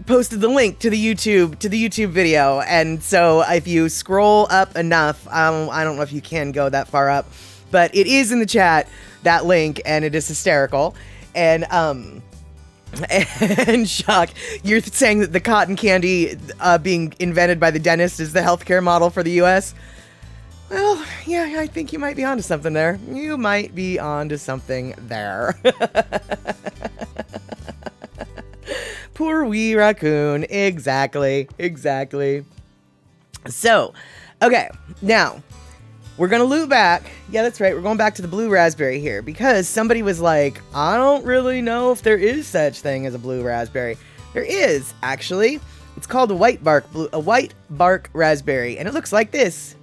posted the link to the YouTube video, and so if you scroll up enough, I don't know if you can go that far up, but it is in the chat, that link, and it is hysterical. And Shock, you're saying that the cotton candy being invented by the dentist is the healthcare model for the U.S.? Well, yeah, I think you might be onto something there. Poor wee raccoon. Exactly. So, okay, now we're going to loop back. Yeah, that's right. We're going back to the blue raspberry here because somebody was like, I don't really know if there is such thing as a blue raspberry. There is, actually. It's called a white bark raspberry, and it looks like this.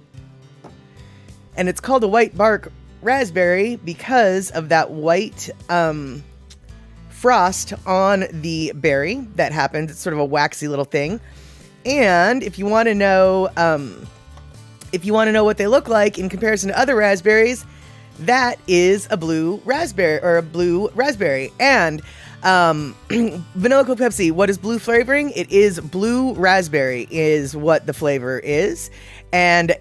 And it's called a white bark raspberry because of that white frost on the berry that happens. It's sort of a waxy little thing. And if you want to know what they look like in comparison to other raspberries, that is a blue raspberry. And vanilla Coke Pepsi, what is blue flavoring? It is blue raspberry is what the flavor is. And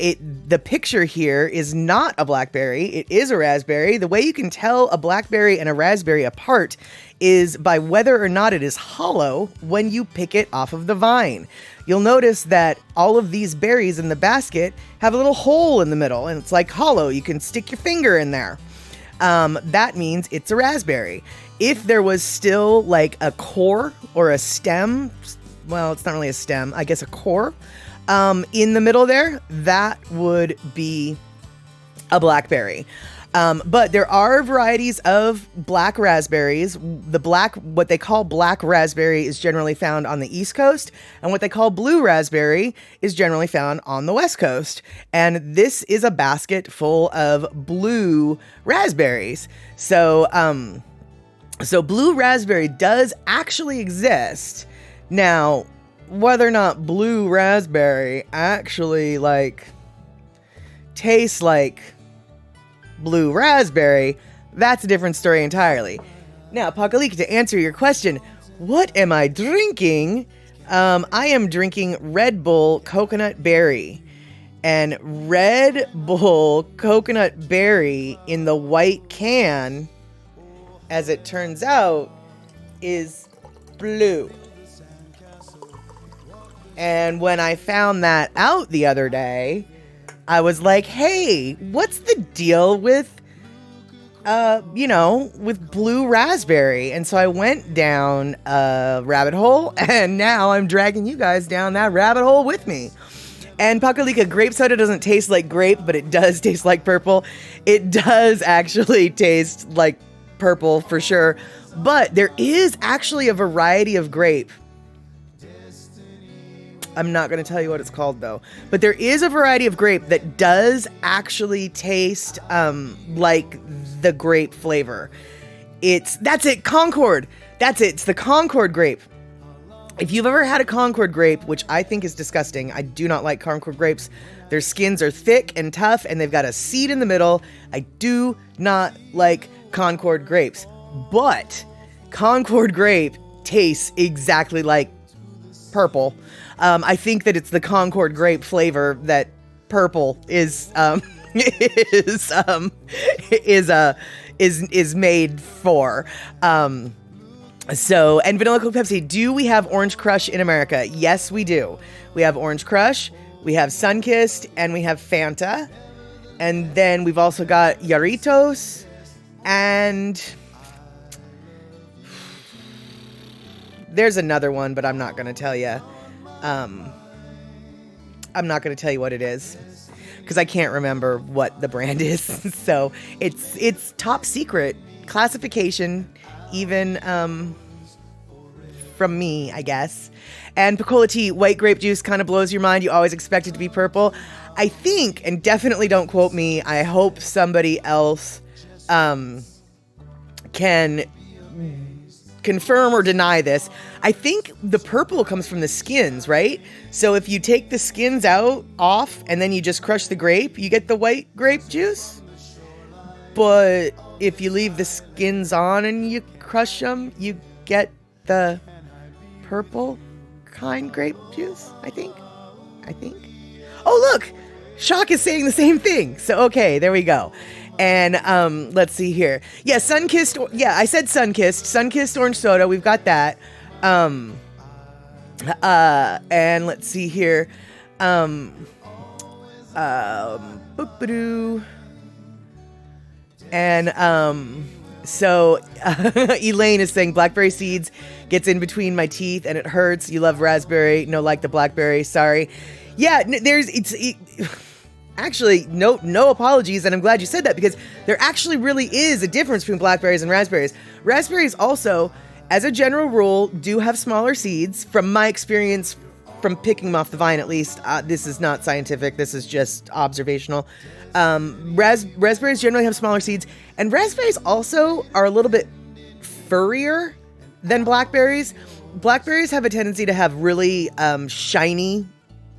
the picture here is not a blackberry. It is a raspberry. The way you can tell a blackberry and a raspberry apart is by whether or not it is hollow when you pick it off of the vine. You'll notice that all of these berries in the basket have a little hole in the middle, and it's like hollow. You can stick your finger in there. That means it's a raspberry. If there was still like a core or a stem, well, it's not really a stem, I guess a core, in the middle there, that would be a blackberry. But there are varieties of black raspberries. What they call black raspberry is generally found on the East Coast, and what they call blue raspberry is generally found on the West Coast. And this is a basket full of blue raspberries. So blue raspberry does actually exist. Now, whether or not blue raspberry actually tastes like blue raspberry, that's a different story entirely. Now, Pakalika, to answer your question, what am I drinking? I am drinking Red Bull Coconut Berry. And Red Bull Coconut Berry in the white can, as it turns out, is blue. And when I found that out the other day, I was like, hey, what's the deal with, with blue raspberry? And so I went down a rabbit hole, and now I'm dragging you guys down that rabbit hole with me. And Pakalika, grape soda doesn't taste like grape, but it does taste like purple. It does actually taste like purple for sure. But there is actually a variety of grape I'm not going to tell you what it's called though. But there is a variety of grape that does actually taste like the grape flavor. That's it, Concord. That's it. It's the Concord grape. If you've ever had a Concord grape, which I think is disgusting, I do not like Concord grapes. Their skins are thick and tough, and they've got a seed in the middle. I do not like Concord grapes. But Concord grape tastes exactly like purple. I think that it's the Concord grape flavor that purple is is made for. So, and Vanilla Coke Pepsi, do we have Orange Crush in America? Yes, we do. We have Orange Crush, we have Sunkissed, and we have Fanta. And then we've also got Jarritos, and there's another one, but I'm not going to tell you. I'm not going to tell you what it is, because I can't remember what the brand is. So it's top secret classification, even from me, I guess. And Picola Tea, white grape juice kind of blows your mind. You always expect it to be purple. I think, and definitely don't quote me, I hope somebody else can confirm or deny this. I think the purple comes from the skins, right? So if you take the skins off and then you just crush the grape, you get the white grape juice. But if you leave the skins on and you crush them, you get the purple kind grape juice, I think. Oh, look! Shock is saying the same thing. So, okay, there we go. And let's see here. Yeah, Sunkissed. Yeah, I said Sunkissed. Sunkissed orange soda. We've got that. And let's see here. Boop-a-doo. And so Elaine is saying blackberry seeds gets in between my teeth and it hurts. You love raspberry. No, like the blackberry. Sorry. Yeah, actually, no apologies, and I'm glad you said that, because there actually really is a difference between blackberries and raspberries. Raspberries also, as a general rule, do have smaller seeds. From my experience, from picking them off the vine at least, this is not scientific, this is just observational. Raspberries generally have smaller seeds, and raspberries also are a little bit furrier than blackberries. Blackberries have a tendency to have really shiny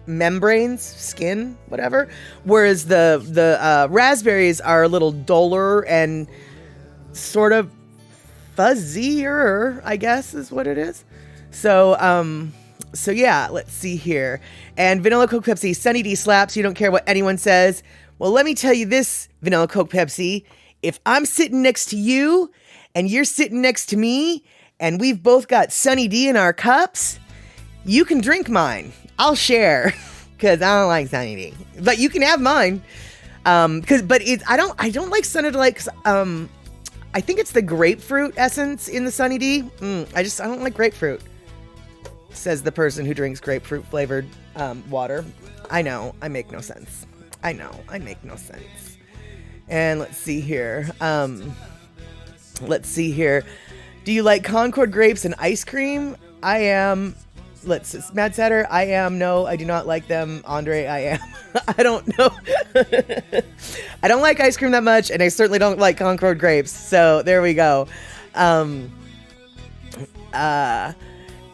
membranes, skin, whatever, whereas the raspberries are a little duller and sort of fuzzier, I guess is what it is. So yeah, let's see here. And Vanilla Coke Pepsi, Sunny D slaps. You don't care what anyone says. Well, let me tell you this, Vanilla Coke Pepsi. If I'm sitting next to you and you're sitting next to me and we've both got Sunny D in our cups, you can drink mine. I'll share, because I don't like Sunny D, but you can have mine. I don't like Sunny D, like, I think it's the grapefruit essence in the Sunny D. I don't like grapefruit, says the person who drinks grapefruit flavored water. I know, I make no sense. And let's see here. Do you like Concord grapes and ice cream? I am. Mad Satter, I am. No, I do not like them. Andre, I am. I don't know. I don't like ice cream that much, and I certainly don't like Concord grapes. So there we go. And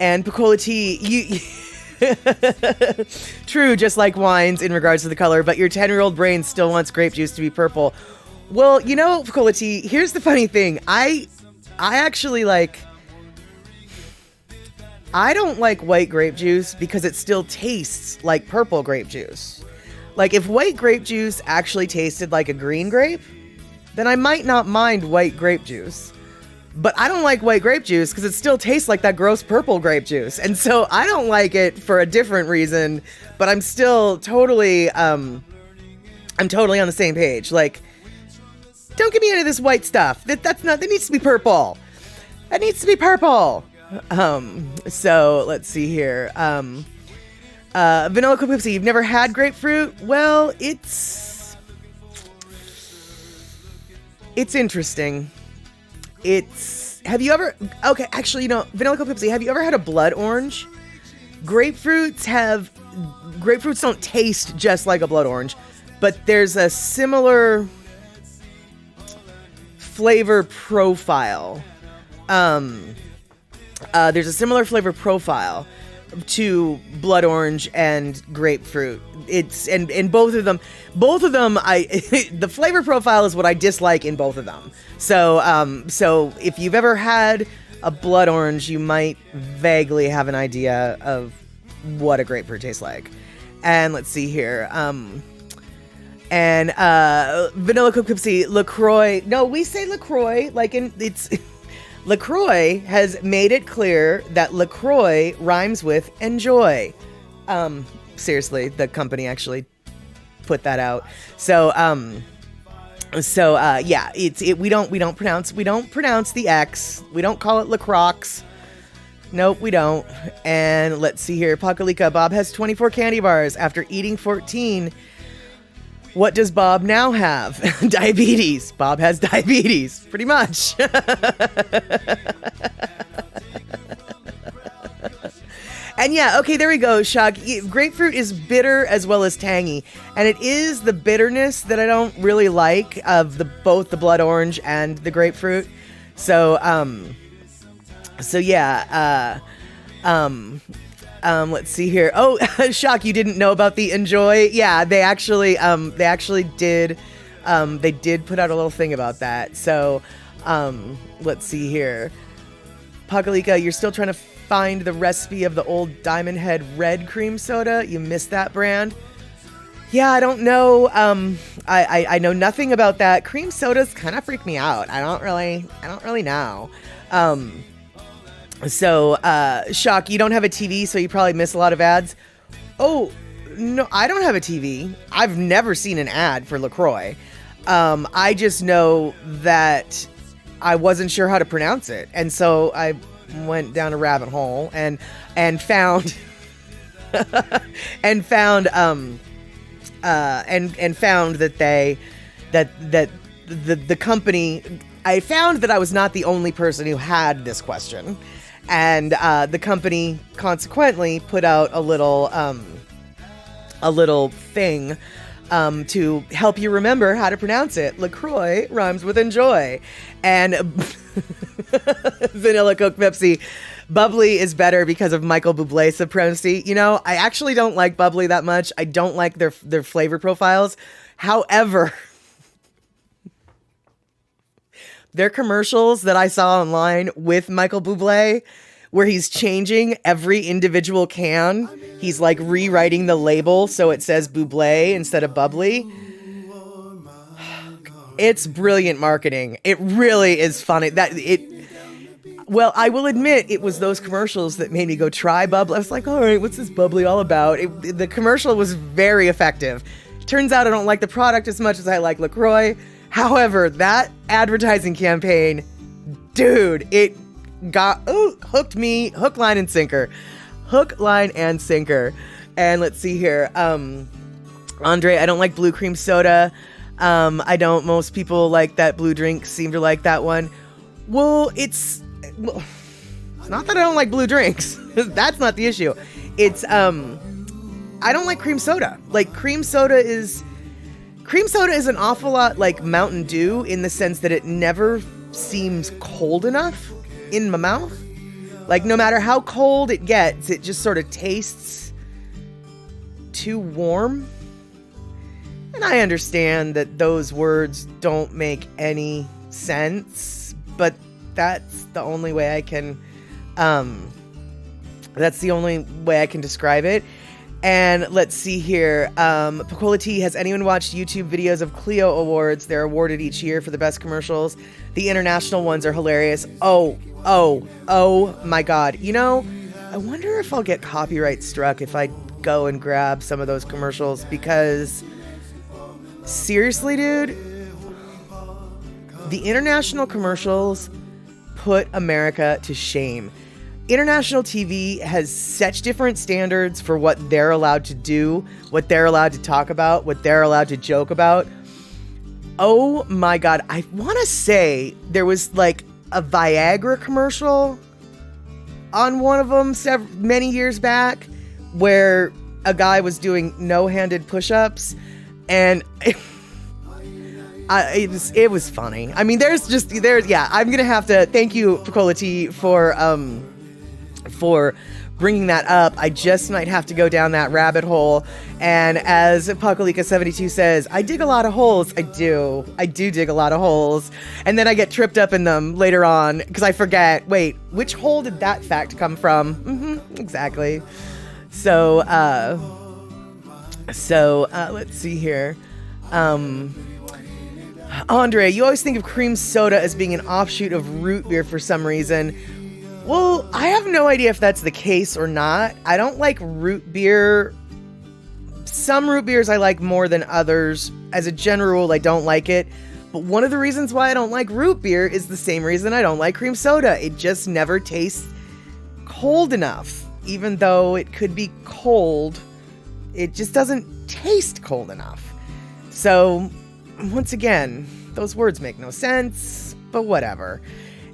Picola Tea, true, just like wines in regards to the color, but your 10-year-old brain still wants grape juice to be purple. Well, Picola Tea, here's the funny thing. I actually I don't like white grape juice because it still tastes like purple grape juice. Like, if white grape juice actually tasted like a green grape, then I might not mind white grape juice. But I don't like white grape juice because it still tastes like that gross purple grape juice. And so I don't like it for a different reason, but I'm still totally, I'm totally on the same page. Like, don't get me into this white stuff. That needs to be purple. That needs to be purple. So let's see here. Vanilla Coke Pepsi, you've never had grapefruit? Well, it's interesting. Have you ever, okay, actually, Vanilla Coke Pepsi, have you ever had a blood orange? grapefruits don't taste just like a blood orange, but there's a similar flavor profile. There's a similar flavor profile to blood orange and grapefruit. It's and both of them the flavor profile is what I dislike in both of them. So if you've ever had a blood orange, you might vaguely have an idea of what a grapefruit tastes like. And let's see here. Vanilla Coke Pepsi, LaCroix. No, we say LaCroix it's LaCroix has made it clear that LaCroix rhymes with enjoy. Seriously, the company actually put that out. So yeah, we don't pronounce the X. We don't call it LaCroix. Nope, we don't. And let's see here. Pakalika, Bob has 24 candy bars after eating 14. What does Bob now have? Diabetes. Bob has diabetes, pretty much. And yeah, okay, there we go, Shock. Grapefruit is bitter as well as tangy. And it is the bitterness that I don't really like of both the blood orange and the grapefruit. So yeah, let's see here. Oh, Shock, you didn't know about the enjoy? Yeah, they actually did put out a little thing about that. So, let's see here. Pakalika, you're still trying to find the recipe of the old Diamond Head red cream soda. You missed that brand. Yeah, I don't know. I know nothing about that. Cream sodas kind of freak me out. I don't really know. So, Shock, you don't have a TV, so you probably miss a lot of ads. Oh, no, I don't have a TV. I've never seen an ad for LaCroix. I just know that I wasn't sure how to pronounce it. And so I went down a rabbit hole and found, and found that the company, I found that I was not the only person who had this question. And the company consequently put out a little thing to help you remember how to pronounce it. LaCroix rhymes with enjoy. And Vanilla Coke Pepsi, bubbly is better because of Michael Bublé supremacy. You know, I actually don't like bubbly that much. I don't like their flavor profiles. However, their commercials that I saw online with Michael Bublé, where he's changing every individual can. He's like rewriting the label so it says Bublé instead of bubbly. It's brilliant marketing. It really is funny. Well, I will admit it was those commercials that made me go try bubbly. I was like, all right, what's this bubbly all about? The commercial was very effective. Turns out I don't like the product as much as I like LaCroix. However, that advertising campaign, dude, it hooked me, hook, line, and sinker. Hook, line, and sinker. And let's see here. Andre, I don't like blue cream soda. I don't. Most people like that blue drink, seem to like that one. Well, it's not that I don't like blue drinks. That's not the issue. It's, I don't like cream soda. Like, cream soda is an awful lot like Mountain Dew in the sense that it never seems cold enough in my mouth. Like, no matter how cold it gets, it just sort of tastes too warm. And I understand that those words don't make any sense, but that's the only way I can describe it. And let's see here. Pacola T, has anyone watched YouTube videos of Clio Awards? They're awarded each year for the best commercials. The international ones are hilarious. Oh my God. You know, I wonder if I'll get copyright struck if I go and grab some of those commercials, because seriously, dude, the international commercials put America to shame. International TV has such different standards for what they're allowed to do, what they're allowed to talk about, what they're allowed to joke about. Oh my God. I want to say there was like a Viagra commercial on one of them many years back where a guy was doing no-handed push-ups, and it was funny. I mean, yeah, I'm gonna have to thank you, Picola T, for bringing that up. I just might have to go down that rabbit hole. And as Pakalika72 says, I dig a lot of holes. I do dig a lot of holes. And then I get tripped up in them later on because I forget, wait, which hole did that fact come from? Exactly. So let's see here. Andre, you always think of cream soda as being an offshoot of root beer for some reason. Well, I have no idea if that's the case or not. I don't like root beer. Some root beers I like more than others. As a general rule, I don't like it. But one of the reasons why I don't like root beer is the same reason I don't like cream soda. It just never tastes cold enough. Even though it could be cold, it just doesn't taste cold enough. So, once again, those words make no sense, but whatever.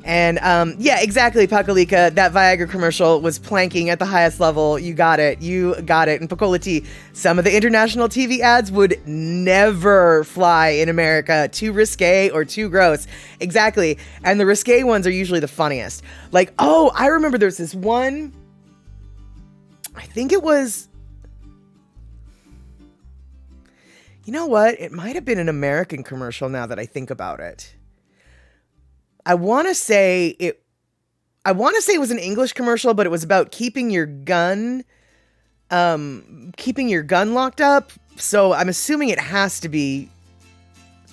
And, yeah, exactly, Pakalika. That Viagra commercial was planking at the highest level. You got it. And Picola T, some of the international TV ads would never fly in America. Too risque or too gross. Exactly. And the risque ones are usually the funniest. Like, oh, I remember there was this one. I think it was. You know what? It might have been an American commercial now that I think about it. I want to say it was an English commercial, but it was about keeping your gun locked up. So I'm assuming it has to be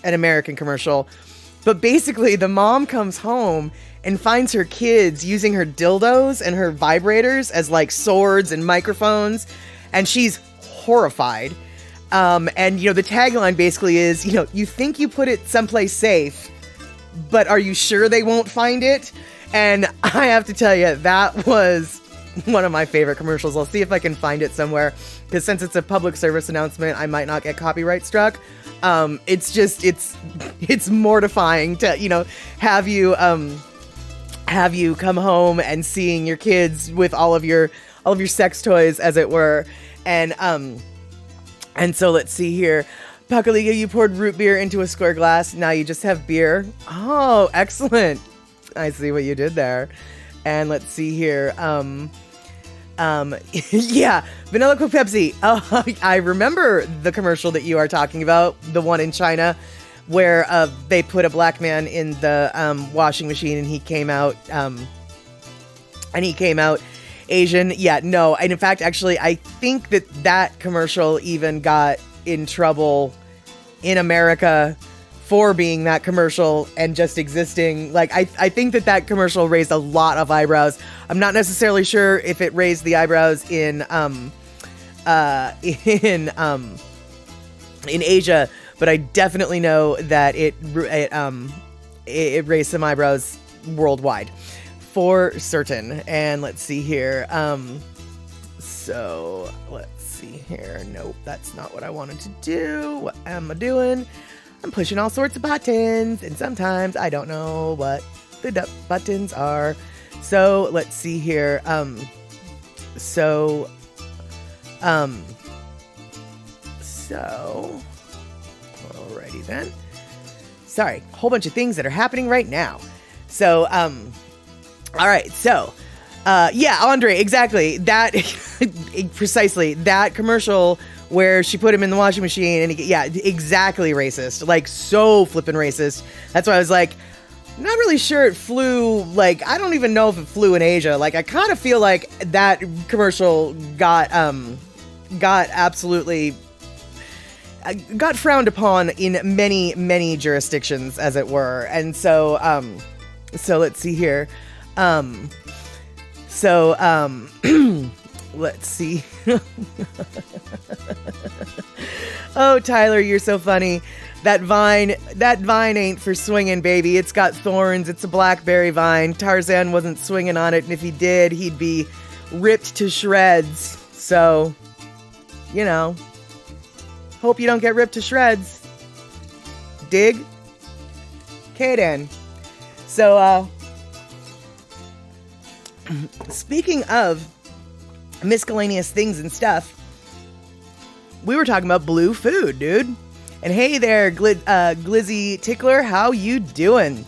an American commercial. But basically the mom comes home and finds her kids using her dildos and her vibrators as like swords and microphones. And she's horrified. And the tagline basically is, you think you put it someplace safe, but are you sure they won't find it? And I have to tell you, that was one of my favorite commercials. I'll see if I can find it somewhere, because since it's a public service announcement, I might not get copyright struck. It's mortifying to, have you come home and seeing your kids with all of your sex toys, as it were. And so let's see here. Pakaliga, you poured root beer into a square glass. Now you just have beer. Oh, excellent. I see what you did there. And let's see here. Yeah, Vanilla Coke Pepsi. Oh, I remember the commercial that you are talking about, the one in China, where they put a black man in the washing machine and he came out Asian. Yeah, no. And in fact, actually, I think that commercial even got in trouble in America for being that commercial and just existing. Like, I think that commercial raised a lot of eyebrows. I'm not necessarily sure if it raised the eyebrows in Asia, but I definitely know that it raised some eyebrows worldwide for certain. And let's see here. So let's see here. Nope, that's not what I wanted to do. What am I doing? I'm pushing all sorts of buttons, and sometimes I don't know what the buttons are. So let's see here. So alrighty then. Sorry, a whole bunch of things that are happening right now. So all right. So yeah, Andre, exactly. That precisely that commercial where she put him in the washing machine, and yeah, exactly racist, like so flippin' racist. That's why I was like, I'm not really sure it flew. Like, I don't even know if it flew in Asia. Like, I kind of feel like that commercial got absolutely got frowned upon in many jurisdictions, as it were. And so let's see here. Let's see. Oh, Tyler, you're so funny. That vine ain't for swinging, baby. It's got thorns. It's a blackberry vine. Tarzan wasn't swinging on it, and if he did, he'd be ripped to shreds. So, hope you don't get ripped to shreds. Dig? Okay, then. So, Speaking of miscellaneous things and stuff, we were talking about blue food, dude. And hey there, Glizzy Tickler, how you doing?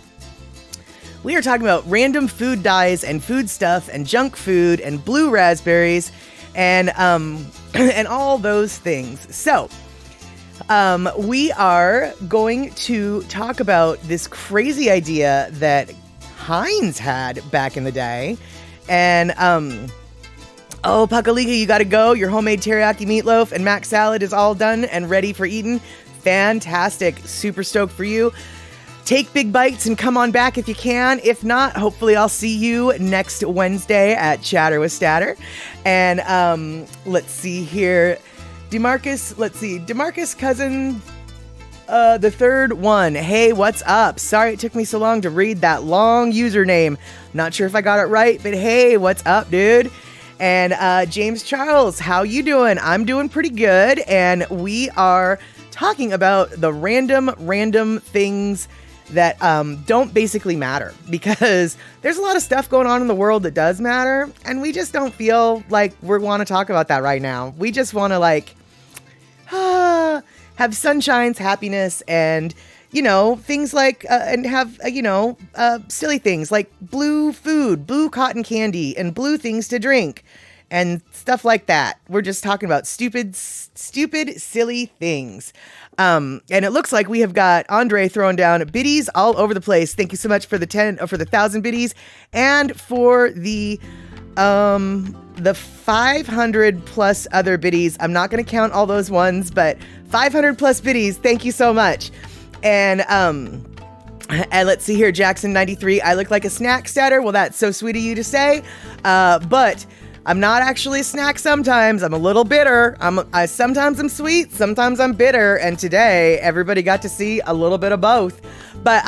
We are talking about random food dyes and food stuff and junk food and blue raspberries and and all those things. So, we are going to talk about this crazy idea that Heinz had back in the day. And, oh, Pakalika, you gotta go. Your homemade teriyaki meatloaf and mac salad is all done and ready for eating. Fantastic. Super stoked for you. Take big bites and come on back if you can. If not, hopefully I'll see you next Wednesday at Chatter with Statter. And let's see here. DeMarcus cousin, the third one. Hey, what's up? Sorry it took me so long to read that long username. Not sure if I got it right, but hey, what's up, dude? And James Charles, how you doing? I'm doing pretty good. And we are talking about the random things that don't basically matter, because there's a lot of stuff going on in the world that does matter, and we just don't feel like we want to talk about that right now. We just want to have sunshines, happiness, and things like and have silly things like blue food, blue cotton candy, and blue things to drink and stuff like that. We're just talking about stupid silly things. And it looks like we have got Andre throwing down biddies all over the place. Thank you so much for the 1,000 biddies and for the 500 plus other biddies. I'm not going to count all those ones, but 500 plus biddies. Thank you so much. And let's see here, Jackson 93. I look like a snack statter. Well, that's so sweet of you to say. But I'm not actually a snack sometimes. I'm a little bitter. Sometimes I'm sweet, sometimes I'm bitter, and today everybody got to see a little bit of both. But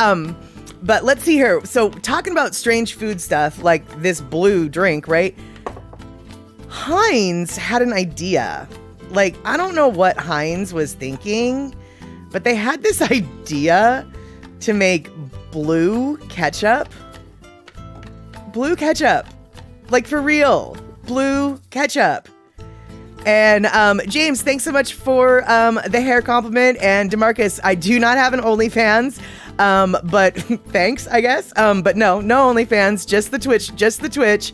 let's see here. So talking about strange food stuff like this blue drink, right? Heinz had an idea. I don't know what Heinz was thinking, but they had this idea to make blue ketchup. Blue ketchup. For real. Blue ketchup. And James, thanks so much for the hair compliment. And DeMarcus, I do not have an OnlyFans, but thanks, I guess. But no OnlyFans, just the Twitch.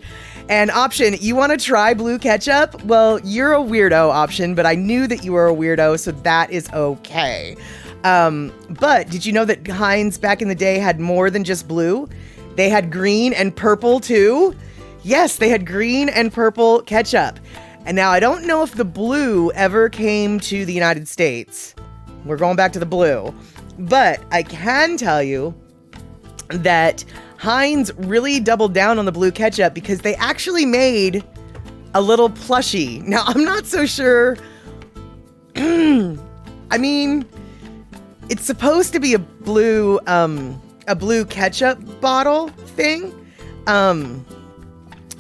And Option, you want to try blue ketchup? Well, you're a weirdo, Option, but I knew that you were a weirdo, so that is okay. But did you know that Heinz back in the day had more than just blue? They had green and purple too. Yes, they had green and purple ketchup. And now I don't know if the blue ever came to the United States. We're going back to the blue. But I can tell you that Heinz really doubled down on the blue ketchup because they actually made a little plushie. Now, I'm not so sure. I mean, it's supposed to be a blue ketchup bottle thing.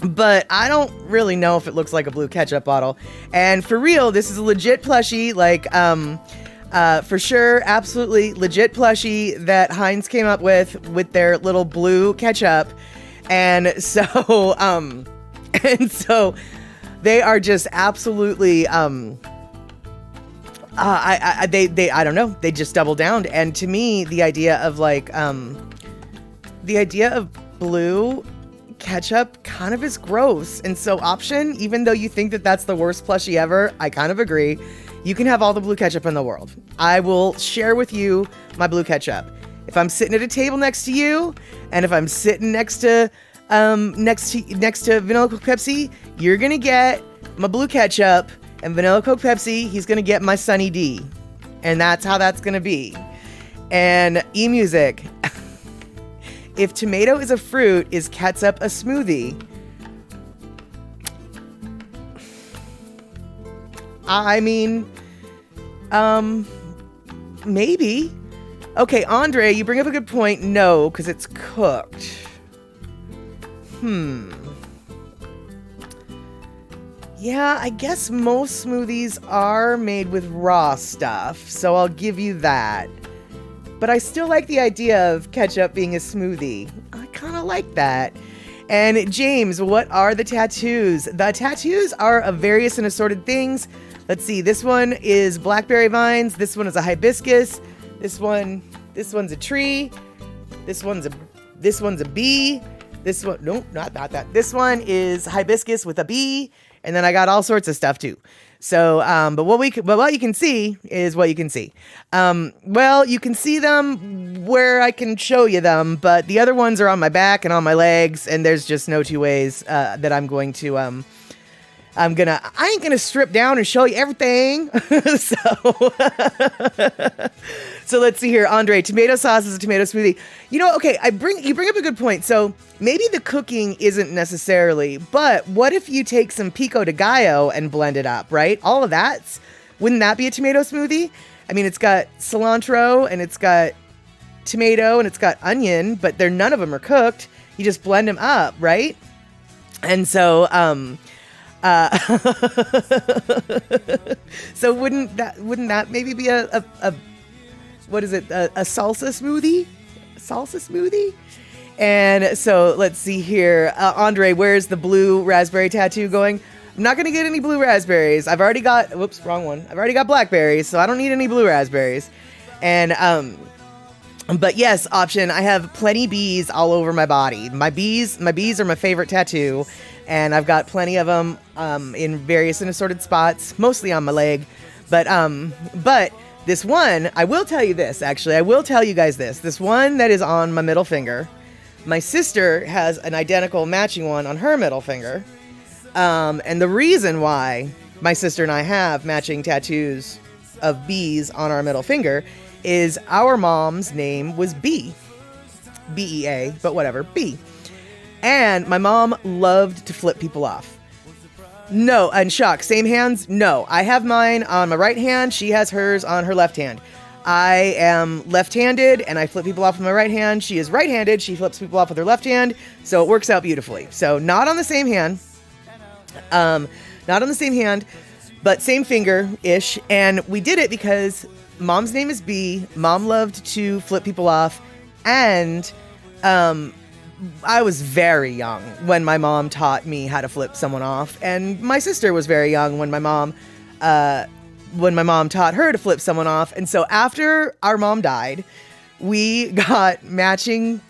But I don't really know if it looks like a blue ketchup bottle. And for real, this is a legit plushie, for sure, absolutely legit plushie that Heinz came up with their little blue ketchup. And so, they are just absolutely, I don't know, they just doubled down. And to me, the idea of blue ketchup kind of is gross. And so Option, even though you think that that's the worst plushie ever, I kind of agree. You can have all the blue ketchup in the world. I will share with you my blue ketchup. If I'm sitting at a table next to you, and if I'm sitting next to Vanilla Coke Pepsi, you're gonna get my blue ketchup, and Vanilla Coke Pepsi, he's gonna get my Sunny D. And that's how that's gonna be. And eMusic, if tomato is a fruit, is ketchup a smoothie? I mean, maybe. Okay, Andre, you bring up a good point. No, because it's cooked. Yeah, I guess most smoothies are made with raw stuff, so I'll give you that. But I still like the idea of ketchup being a smoothie. I kind of like that. And James, what are the tattoos? The tattoos are of various and assorted things. Let's see. This one is blackberry vines. This one is a hibiscus. This one's a tree. This one's a bee. This one, nope, not that. This one is hibiscus with a bee. And then I got all sorts of stuff too. So, but what you can see is what you can see. Well, you can see them where I can show you them, but the other ones are on my back and on my legs, and there's just no two ways that I'm going to. I ain't gonna strip down and show you everything. So let's see here, Andre. Tomato sauce is a tomato smoothie. You know, okay, you bring up a good point. So maybe the cooking isn't necessarily, but what if you take some pico de gallo and blend it up, right? All of that, wouldn't that be a tomato smoothie? I mean, it's got cilantro and it's got tomato and it's got onion, but none of them are cooked. You just blend them up, right? And so, so wouldn't that maybe be a what is it? A salsa smoothie? Salsa smoothie? And so let's see here. Andre, where's the blue raspberry tattoo going? I'm not going to get any blue raspberries. I've already got, whoops, wrong one. I've already got blackberries, so I don't need any blue raspberries. And, but yes, option. I have plenty bees all over my body. My bees are my favorite tattoo. And I've got plenty of them, in various and assorted spots, mostly on my leg. But this one, I will tell you this, actually. I will tell you guys this. This one that is on my middle finger, my sister has an identical matching one on her middle finger. And the reason why my sister and I have matching tattoos of bees on our middle finger is our mom's name was Bea. B-E-A, but whatever, Bea. And my mom loved to flip people off. No, and shock, same hands? No, I have mine on my right hand. She has hers on her left hand. I am left-handed and I flip people off with my right hand. She is right-handed. She flips people off with her left hand. So it works out beautifully. So not on the same hand. Not on the same hand, but same finger-ish. And we did it because mom's name is Bea. Mom loved to flip people off. And, I was very young when my mom taught me how to flip someone off, and my sister was very young when my mom taught her to flip someone off. And so after our mom died, we got matching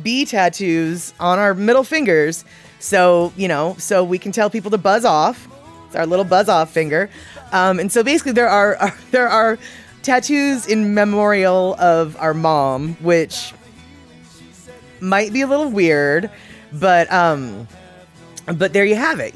bee tattoos on our middle fingers. So, so we can tell people to buzz off. It's our little buzz off finger. And so basically there are tattoos in memorial of our mom, which might be a little weird, but there you have it,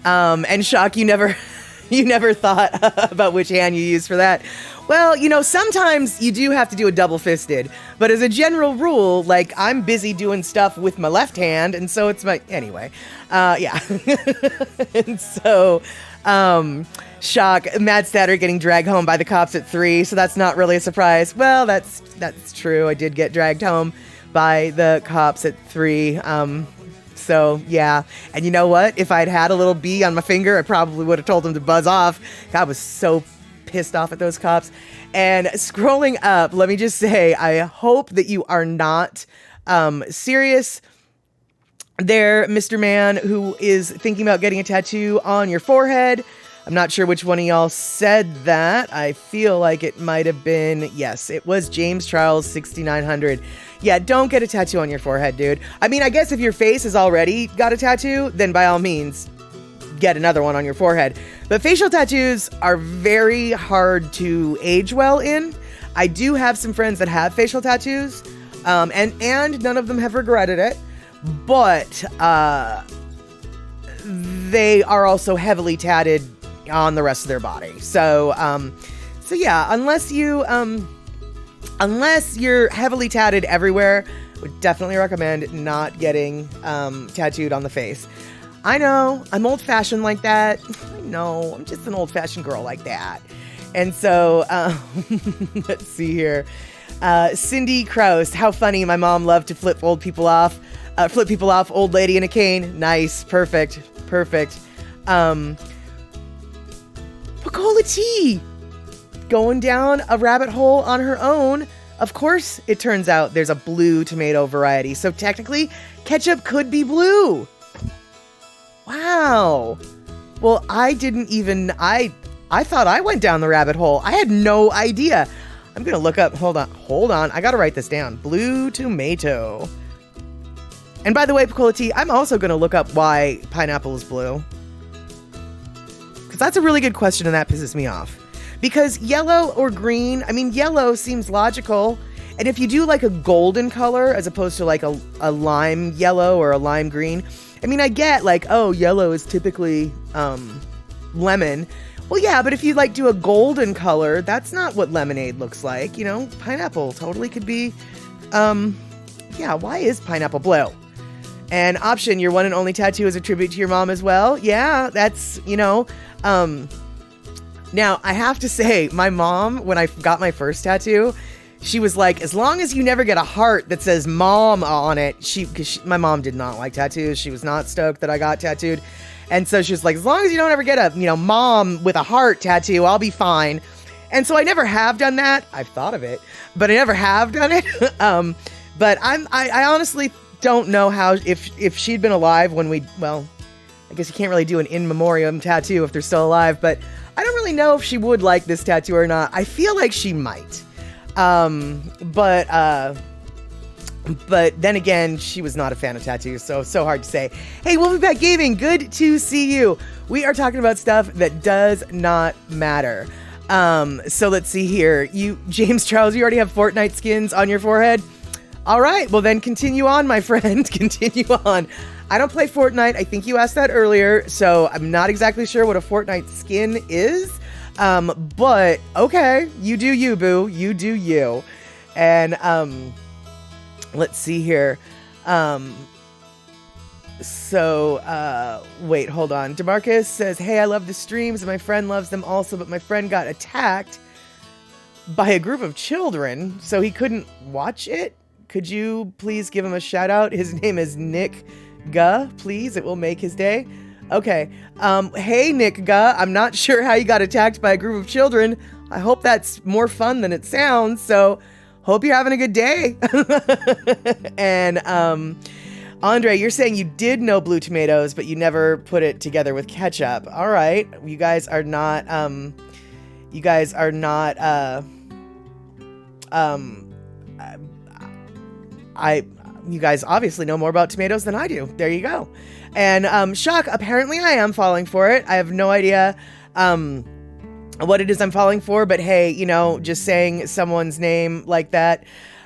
and shock, you never thought about which hand you use for that. Well, sometimes you do have to do a double fisted, but as a general rule, like, I'm busy doing stuff with my left hand, and so it's anyway, yeah. And so, shock, Mad Statter getting dragged home by the cops at 3, so that's not really a surprise. Well, that's true. I did get dragged home by the cops at 3. So yeah. And you know what? If I'd had a little bee on my finger, I probably would have told them to buzz off. I was so pissed off at those cops. And scrolling up, let me just say, I hope that you are not serious there, Mr. Man, who is thinking about getting a tattoo on your forehead. I'm not sure which one of y'all said that. I feel like it might have been, yes, it was James Charles 6900. Yeah, don't get a tattoo on your forehead, dude. I mean, I guess if your face has already got a tattoo, then by all means, get another one on your forehead. But facial tattoos are very hard to age well in. I do have some friends that have facial tattoos, and none of them have regretted it. But they are also heavily tatted on the rest of their body. So yeah, unless you're heavily tatted everywhere, would definitely recommend not getting tattooed on the face. I know, I'm old-fashioned like that. I know, I'm just an old-fashioned girl like that. And so, let's see here. Cindy Kraus, how funny. My mom loved to flip people off, old lady in a cane. Nice, perfect. Pacola T, going down a rabbit hole on her own. Of course, it turns out there's a blue tomato variety, so technically, ketchup could be blue. Wow. Well, I thought I went down the rabbit hole. I had no idea. I'm gonna look up, hold on, I gotta write this down. Blue tomato. And by the way, Picola Tea, I'm also gonna look up why pineapple is blue. Because that's a really good question and that pisses me off. Because yellow or green, I mean, yellow seems logical. And if you do like a golden color as opposed to like a lime yellow or a lime green, I mean, I get like, oh, yellow is typically lemon. Well, yeah, but if you like do a golden color, that's not what lemonade looks like. You know, pineapple totally could be, yeah, why is pineapple blue? And option, your one and only tattoo is a tribute to your mom as well. Yeah, that's, you know, now, I have to say, my mom, when I got my first tattoo, she was like, as long as you never get a heart that says mom on it, my mom did not like tattoos. She was not stoked that I got tattooed. And so she was like, as long as you don't ever get a, you know, mom with a heart tattoo, I'll be fine. And so I never have done that. I've thought of it, but I never have done it. But I honestly don't know how, if she'd been alive when well, I guess you can't really do an in memoriam tattoo if they're still alive, but I don't really know if she would like this tattoo or not. I feel like she might. But then again, she was not a fan of tattoos, so hard to say. Hey, Wolfieback Gaming, good to see you. We are talking about stuff that does not matter. So let's see here. James Charles, you already have Fortnite skins on your forehead? All right, well then continue on, my friend. Continue on. I don't play Fortnite. I think you asked that earlier, so I'm not exactly sure what a Fortnite skin is. But okay, you do you, boo. You do you. And let's see here. Wait, hold on. DeMarcus says, hey, I love the streams, and my friend loves them also, but my friend got attacked by a group of children, so he couldn't watch it. Could you please give him a shout out? His name is Nick Guh, please. It will make his day. Okay. Hey, Nick Guh. I'm not sure how you got attacked by a group of children. I hope that's more fun than it sounds. So hope you're having a good day. And, Andre, you're saying you did know blue tomatoes, but you never put it together with ketchup. All right. You guys are not, you guys obviously know more about tomatoes than I do. There you go. And Shock, apparently I am falling for it. I have no idea what it is I'm falling for, but hey, you know, just saying someone's name like that.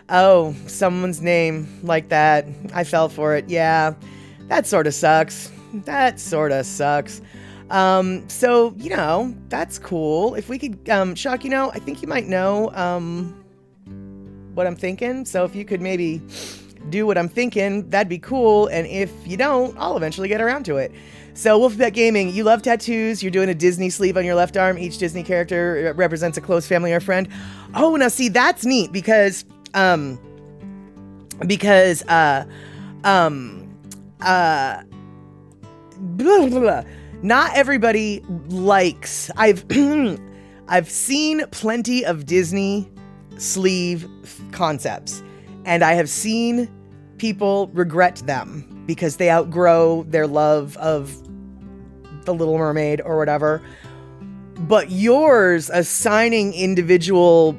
Oh, someone's name like that. I fell for it. Yeah, that sort of sucks. That sort of sucks. So, you know, that's cool. If we could, Shock, you know, I think you might know what I'm thinking. So if you could maybe do what I'm thinking, that'd be cool. And if you don't, I'll eventually get around to it. So Wolfpack Gaming, you love tattoos. You're doing a Disney sleeve on your left arm. Each Disney character represents a close family or friend. Oh, now see, that's neat because not everybody likes, I've seen plenty of Disney sleeve concepts, and I have seen people regret them because they outgrow their love of The Little Mermaid or whatever. But yours assigning individual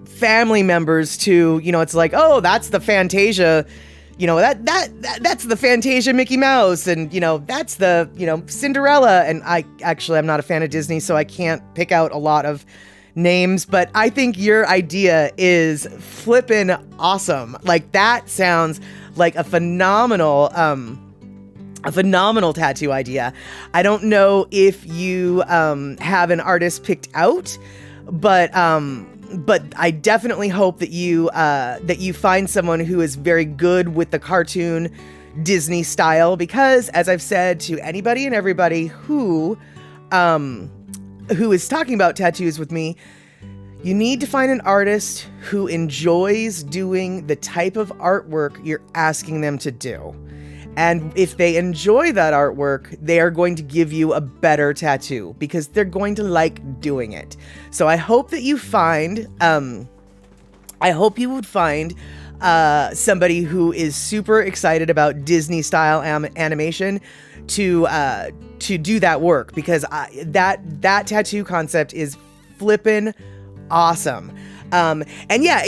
family members to, you know, it's like, oh, that's the Fantasia, you know, that's the Fantasia Mickey Mouse, and, you know, that's the, you know, Cinderella. And I'm not a fan of Disney, so I can't pick out a lot of names, but I think your idea is flippin' awesome. Like, that sounds like a phenomenal tattoo idea. I don't know if you have an artist picked out, but I definitely hope that you find someone who is very good with the cartoon Disney style, because as I've said to anybody and everybody who is talking about tattoos with me, you need to find an artist who enjoys doing the type of artwork you're asking them to do. And if they enjoy that artwork, they are going to give you a better tattoo because they're going to like doing it. So I hope that you find I hope you would find somebody who is super excited about Disney style animation to do that work, because that tattoo concept is flippin' awesome. And yeah,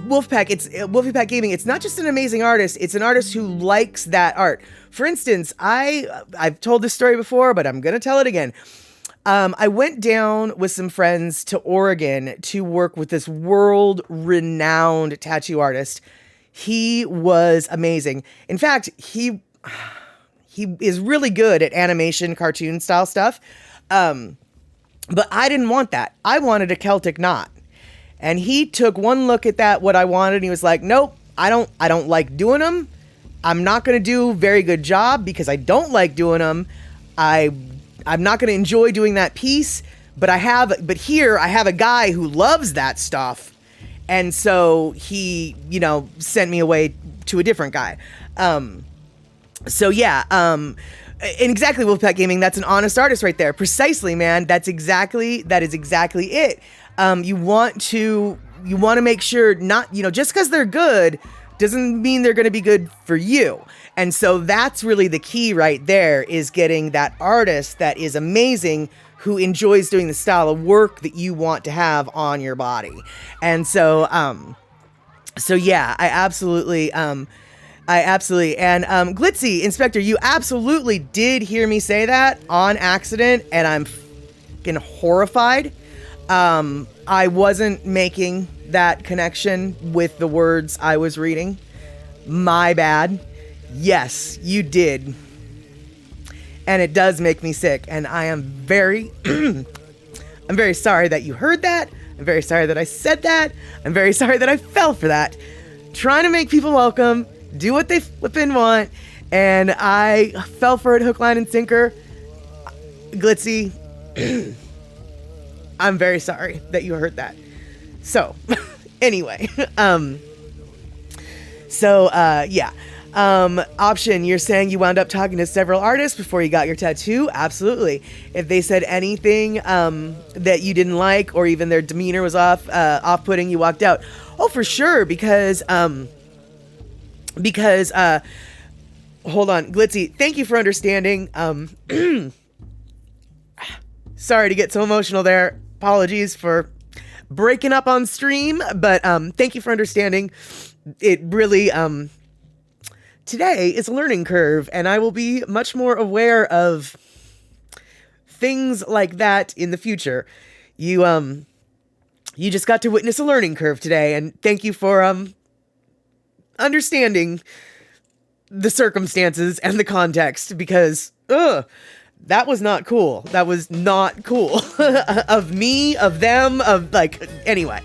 Wolfpack Gaming. It's not just an amazing artist; it's an artist who likes that art. For instance, I've told this story before, but I'm gonna tell it again. I went down with some friends to Oregon to work with this world-renowned tattoo artist. He was amazing. In fact, he is really good at animation, cartoon style stuff. But I didn't want that. I wanted a Celtic knot. And he took one look at that, what I wanted, and he was like, nope, I don't like doing them. I'm not going to do a very good job because I don't like doing them. I'm not going to enjoy doing that piece, but here I have a guy who loves that stuff. And so he, sent me away to a different guy. So yeah, and exactly, Wolfpack Gaming, that's an honest artist right there. Precisely, man. That is exactly it. You want to make sure not, just because they're good doesn't mean they're going to be good for you. And so that's really the key right there, is getting that artist that is amazing, who enjoys doing the style of work that you want to have on your body. And so, yeah, I absolutely, and Glitzy Inspector, you absolutely did hear me say that on accident, and I'm fucking horrified. I wasn't making that connection with the words I was reading. My bad. Yes, you did. And it does make me sick, and I am very I'm very sorry that you heard that. I'm very sorry that I said that. I'm very sorry that I fell for that. Trying to make people welcome, do what they flippin' want, and I fell for it hook, line, and sinker. Glitzy, I'm very sorry that you heard that. So, anyway, yeah. Option, you're saying you wound up talking to several artists before you got your tattoo? Absolutely. If they said anything that you didn't like, or even their demeanor was off-putting, you walked out. Oh, for sure, because hold on, Glitzy, thank you for understanding. Sorry to get so emotional there. Apologies for breaking up on stream, but thank you for understanding. It really today is a learning curve, and I will be much more aware of things like that in the future. You just got to witness a learning curve today, and thank you for understanding the circumstances and the context, because that was not cool. That was not cool. Of me, of them, of anyway.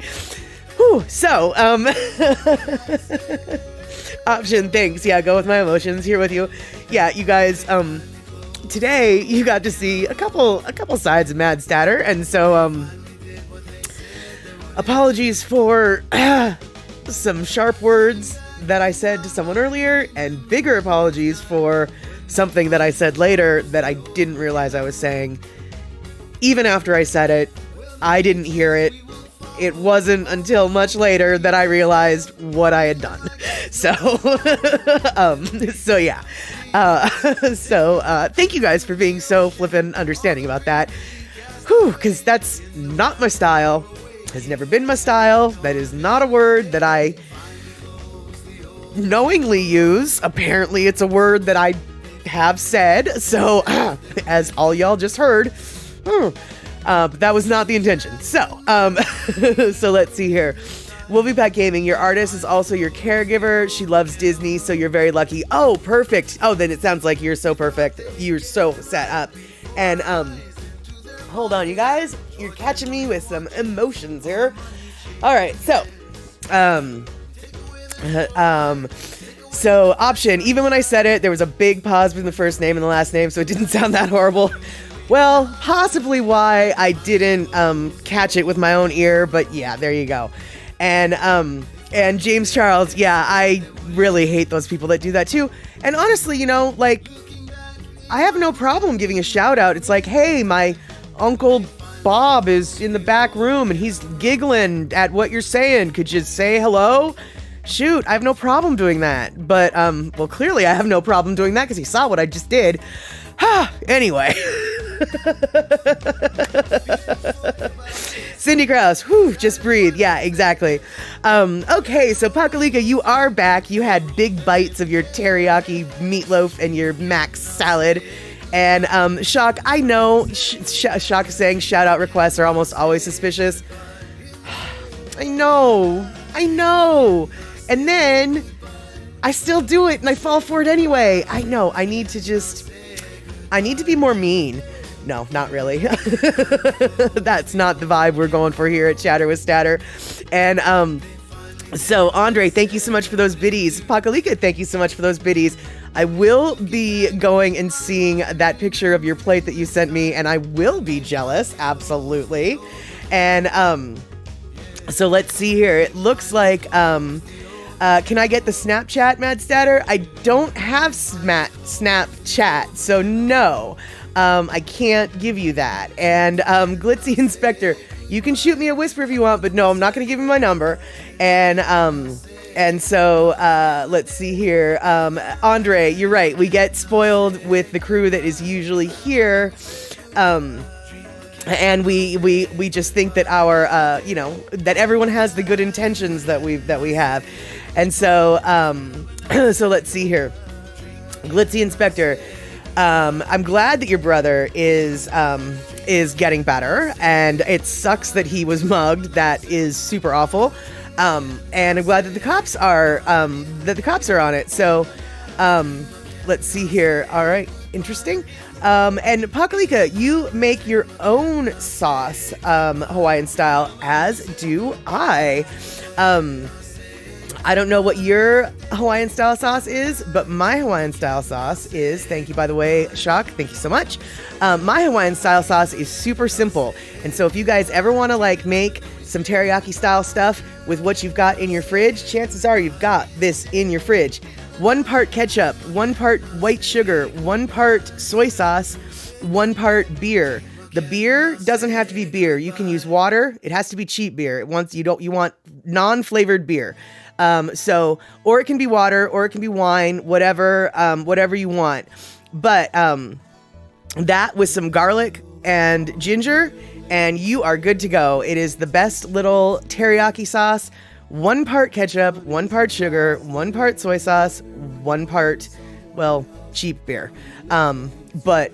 Whew, so, option, thanks. Yeah, go with my emotions, here with you. Yeah, you guys, today you got to see a couple sides of Mad Statter, and so, apologies for some sharp words that I said to someone earlier, and bigger apologies for something that I said later that I didn't realize I was saying. Even after I said it, I didn't hear it. It wasn't until much later that I realized what I had done. So, so yeah. Thank you guys for being so flippin' understanding about that. Whew, because that's not my style. Has never been my style. That is not a word that I knowingly use. Apparently it's a word that I have said, so as all y'all just heard, but that was not the intention. So so let's see here. Wolfpack Gaming, your artist is also your caregiver. She loves Disney, so you're very lucky. Oh, perfect. Oh, then it sounds like you're so perfect. You're so set up. And hold on, you guys, you're catching me with some emotions here. All right, so so option, even when I said it, there was a big pause between the first name and the last name, so it didn't sound that horrible. Well, possibly why I didn't catch it with my own ear, but yeah, there you go. And James Charles, yeah, I really hate those people that do that too. And honestly, I have no problem giving a shout out. It's like, hey, my uncle Bob is in the back room and he's giggling at what you're saying. Could you say hello? Shoot, I have no problem doing that. But, well, clearly I have no problem doing that because he saw what I just did. Anyway. Cindy Krause, whew, just breathe. Yeah, exactly. Okay, so Pakalika, you are back. You had big bites of your teriyaki meatloaf and your mac salad. And Shock, I know Shock is saying shout out requests are almost always suspicious. I know. And then I still do it and I fall for it anyway. I know. I need to be more mean. No, not really. That's not the vibe we're going for here at Chatter with Statter. And so Andre, thank you so much for those biddies. Pakalika, thank you so much for those biddies. I will be going and seeing that picture of your plate that you sent me, and I will be jealous, absolutely. And so let's see here. It looks like can I get the Snapchat, Mad Statter? I don't have Snapchat, so no. I can't give you that. And Glitzy Inspector, you can shoot me a whisper if you want, but no, I'm not going to give you my number. And so let's see here. Andre, you're right. We get spoiled with the crew that is usually here. And we just think that our that everyone has the good intentions that we have. And so so let's see here. Glitzy Inspector, I'm glad that your brother is getting better, and it sucks that he was mugged. That is super awful. And I'm glad that the cops are on it. So let's see here. All right, interesting. And Pakalika, you make your own sauce, Hawaiian style, as do I. I don't know what your Hawaiian style sauce is, but my Hawaiian style sauce is, thank you, by the way, Shock, thank you so much. My Hawaiian style sauce is super simple. And so if you guys ever want to like make some teriyaki style stuff with what you've got in your fridge, chances are you've got this in your fridge. 1 part ketchup, 1 part white sugar, 1 part soy sauce, 1 part beer. The beer doesn't have to be beer. You can use water. It has to be cheap beer. You want non-flavored beer. Or it can be water, or it can be wine, whatever you want. But that with some garlic and ginger, and you are good to go. It is the best little teriyaki sauce. 1 part ketchup, 1 part sugar, 1 part soy sauce, 1 part, well, cheap beer. But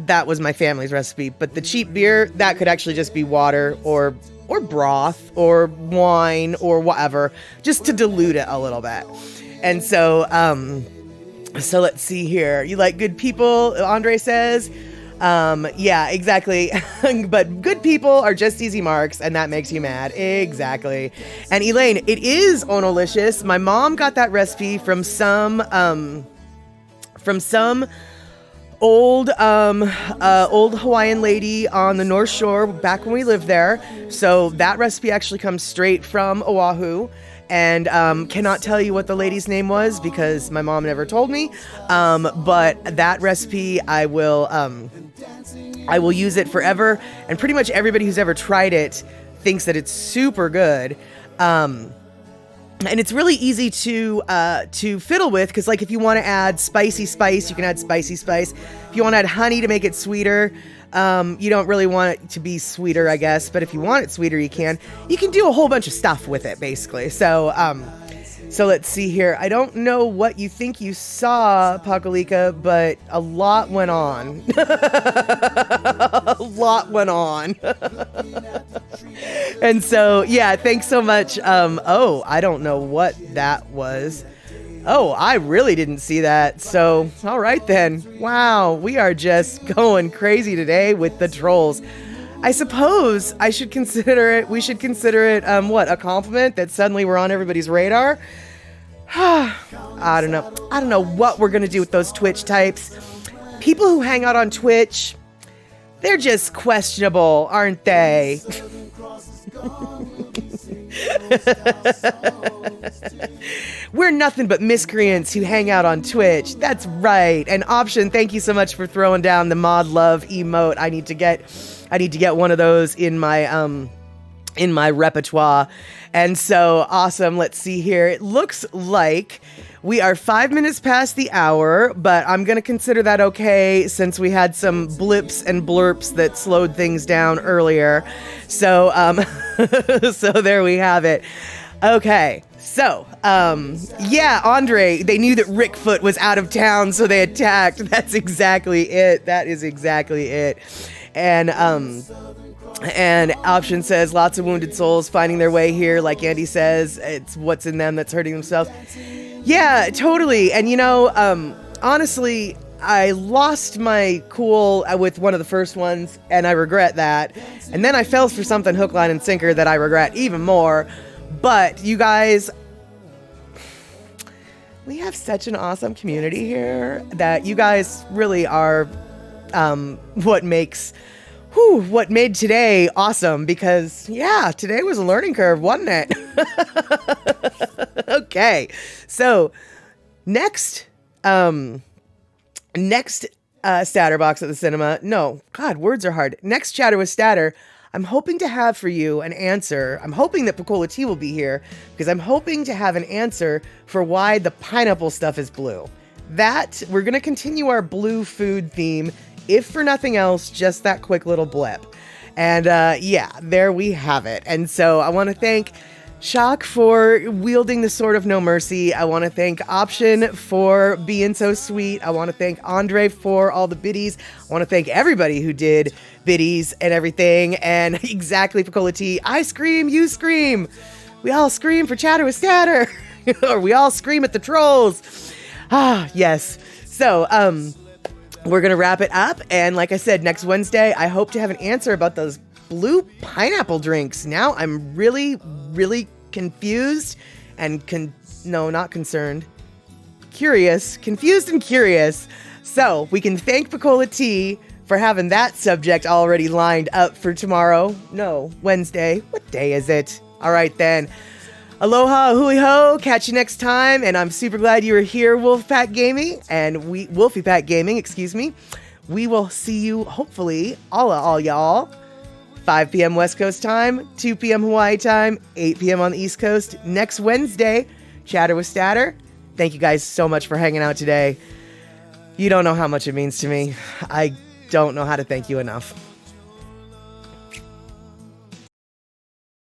that was my family's recipe. But the cheap beer, that could actually just be water or broth or wine or whatever, just to dilute it a little bit. And so, so let's see here. You like good people, Andre says. Yeah, exactly. But good people are just easy marks, and that makes you mad. Exactly. And Elaine, it is onolicious. My mom got that recipe from some old Hawaiian lady on the North Shore back when we lived there. So that recipe actually comes straight from Oahu. And cannot tell you what the lady's name was because my mom never told me. But that recipe, I will use it forever. And pretty much everybody who's ever tried it thinks that it's super good. And it's really easy to fiddle with because, like, if you want to add spicy spice, you can add spicy spice. If you want to add honey to make it sweeter, you don't really want it to be sweeter, I guess. But if you want it sweeter, you can. You can do a whole bunch of stuff with it, basically. So, so let's see here. I don't know what you think you saw, Pakalika, but a lot went on. A lot went on. And so, yeah, thanks so much. Oh, I don't know what that was. Oh, I really didn't see that. So, all right then. Wow, we are just going crazy today with the trolls. I suppose we should consider it, what, a compliment that suddenly we're on everybody's radar? I don't know what we're going to do with those Twitch types. People who hang out on Twitch, they're just questionable, aren't they? We're nothing but miscreants who hang out on Twitch. That's right. And Option, thank you so much for throwing down the mod love emote. I need to get one of those in my repertoire. And so awesome. Let's see here. It looks like we are 5 minutes past the hour, but I'm going to consider that okay since we had some blips and blurps that slowed things down earlier. So, so there we have it. Okay. So, yeah, Andre, they knew that Rickfoot was out of town, so they attacked. That's exactly it. That is exactly it. And Option says, lots of wounded souls finding their way here. Like Andy says, it's what's in them that's hurting themselves. Yeah, totally. And, honestly, I lost my cool with one of the first ones, and I regret that. And then I fell for something hook, line, and sinker that I regret even more. But you guys, we have such an awesome community here that you guys really are what made today awesome, because yeah, today was a learning curve, wasn't it? Okay, so next Statter box at the cinema. No, God, words are hard. Next Chatter with Statter, I'm hoping to have for you an answer. I'm hoping that Picola T will be here because I'm hoping to have an answer for why the pineapple stuff is blue. That, we're going to continue our blue food theme, if for nothing else, just that quick little blip. And yeah, there we have it. And so I want to thank Shock for wielding the sword of no mercy. I want to thank Option for being so sweet. I want to thank Andre for all the biddies. I want to thank everybody who did biddies and everything. And exactly, Picola T, I scream, you scream. We all scream for Chatter with Statter. Or we all scream at the trolls. Ah, yes. So, we're going to wrap it up. And like I said, next Wednesday, I hope to have an answer about those blue pineapple drinks. Now I'm really, really confused and not concerned. Curious, confused and curious. So we can thank Picola T for having that subject already lined up for tomorrow. No, Wednesday. What day is it? All right then. Aloha, hui ho. Catch you next time. And I'm super glad you were here, Wolfpack Gaming. And Wolfie Gaming, excuse me. We will see you, hopefully, all y'all. 5 p.m. West Coast time, 2 p.m. Hawaii time, 8 p.m. on the East Coast. Next Wednesday, Chatter with Statter. Thank you guys so much for hanging out today. You don't know how much it means to me. I don't know how to thank you enough.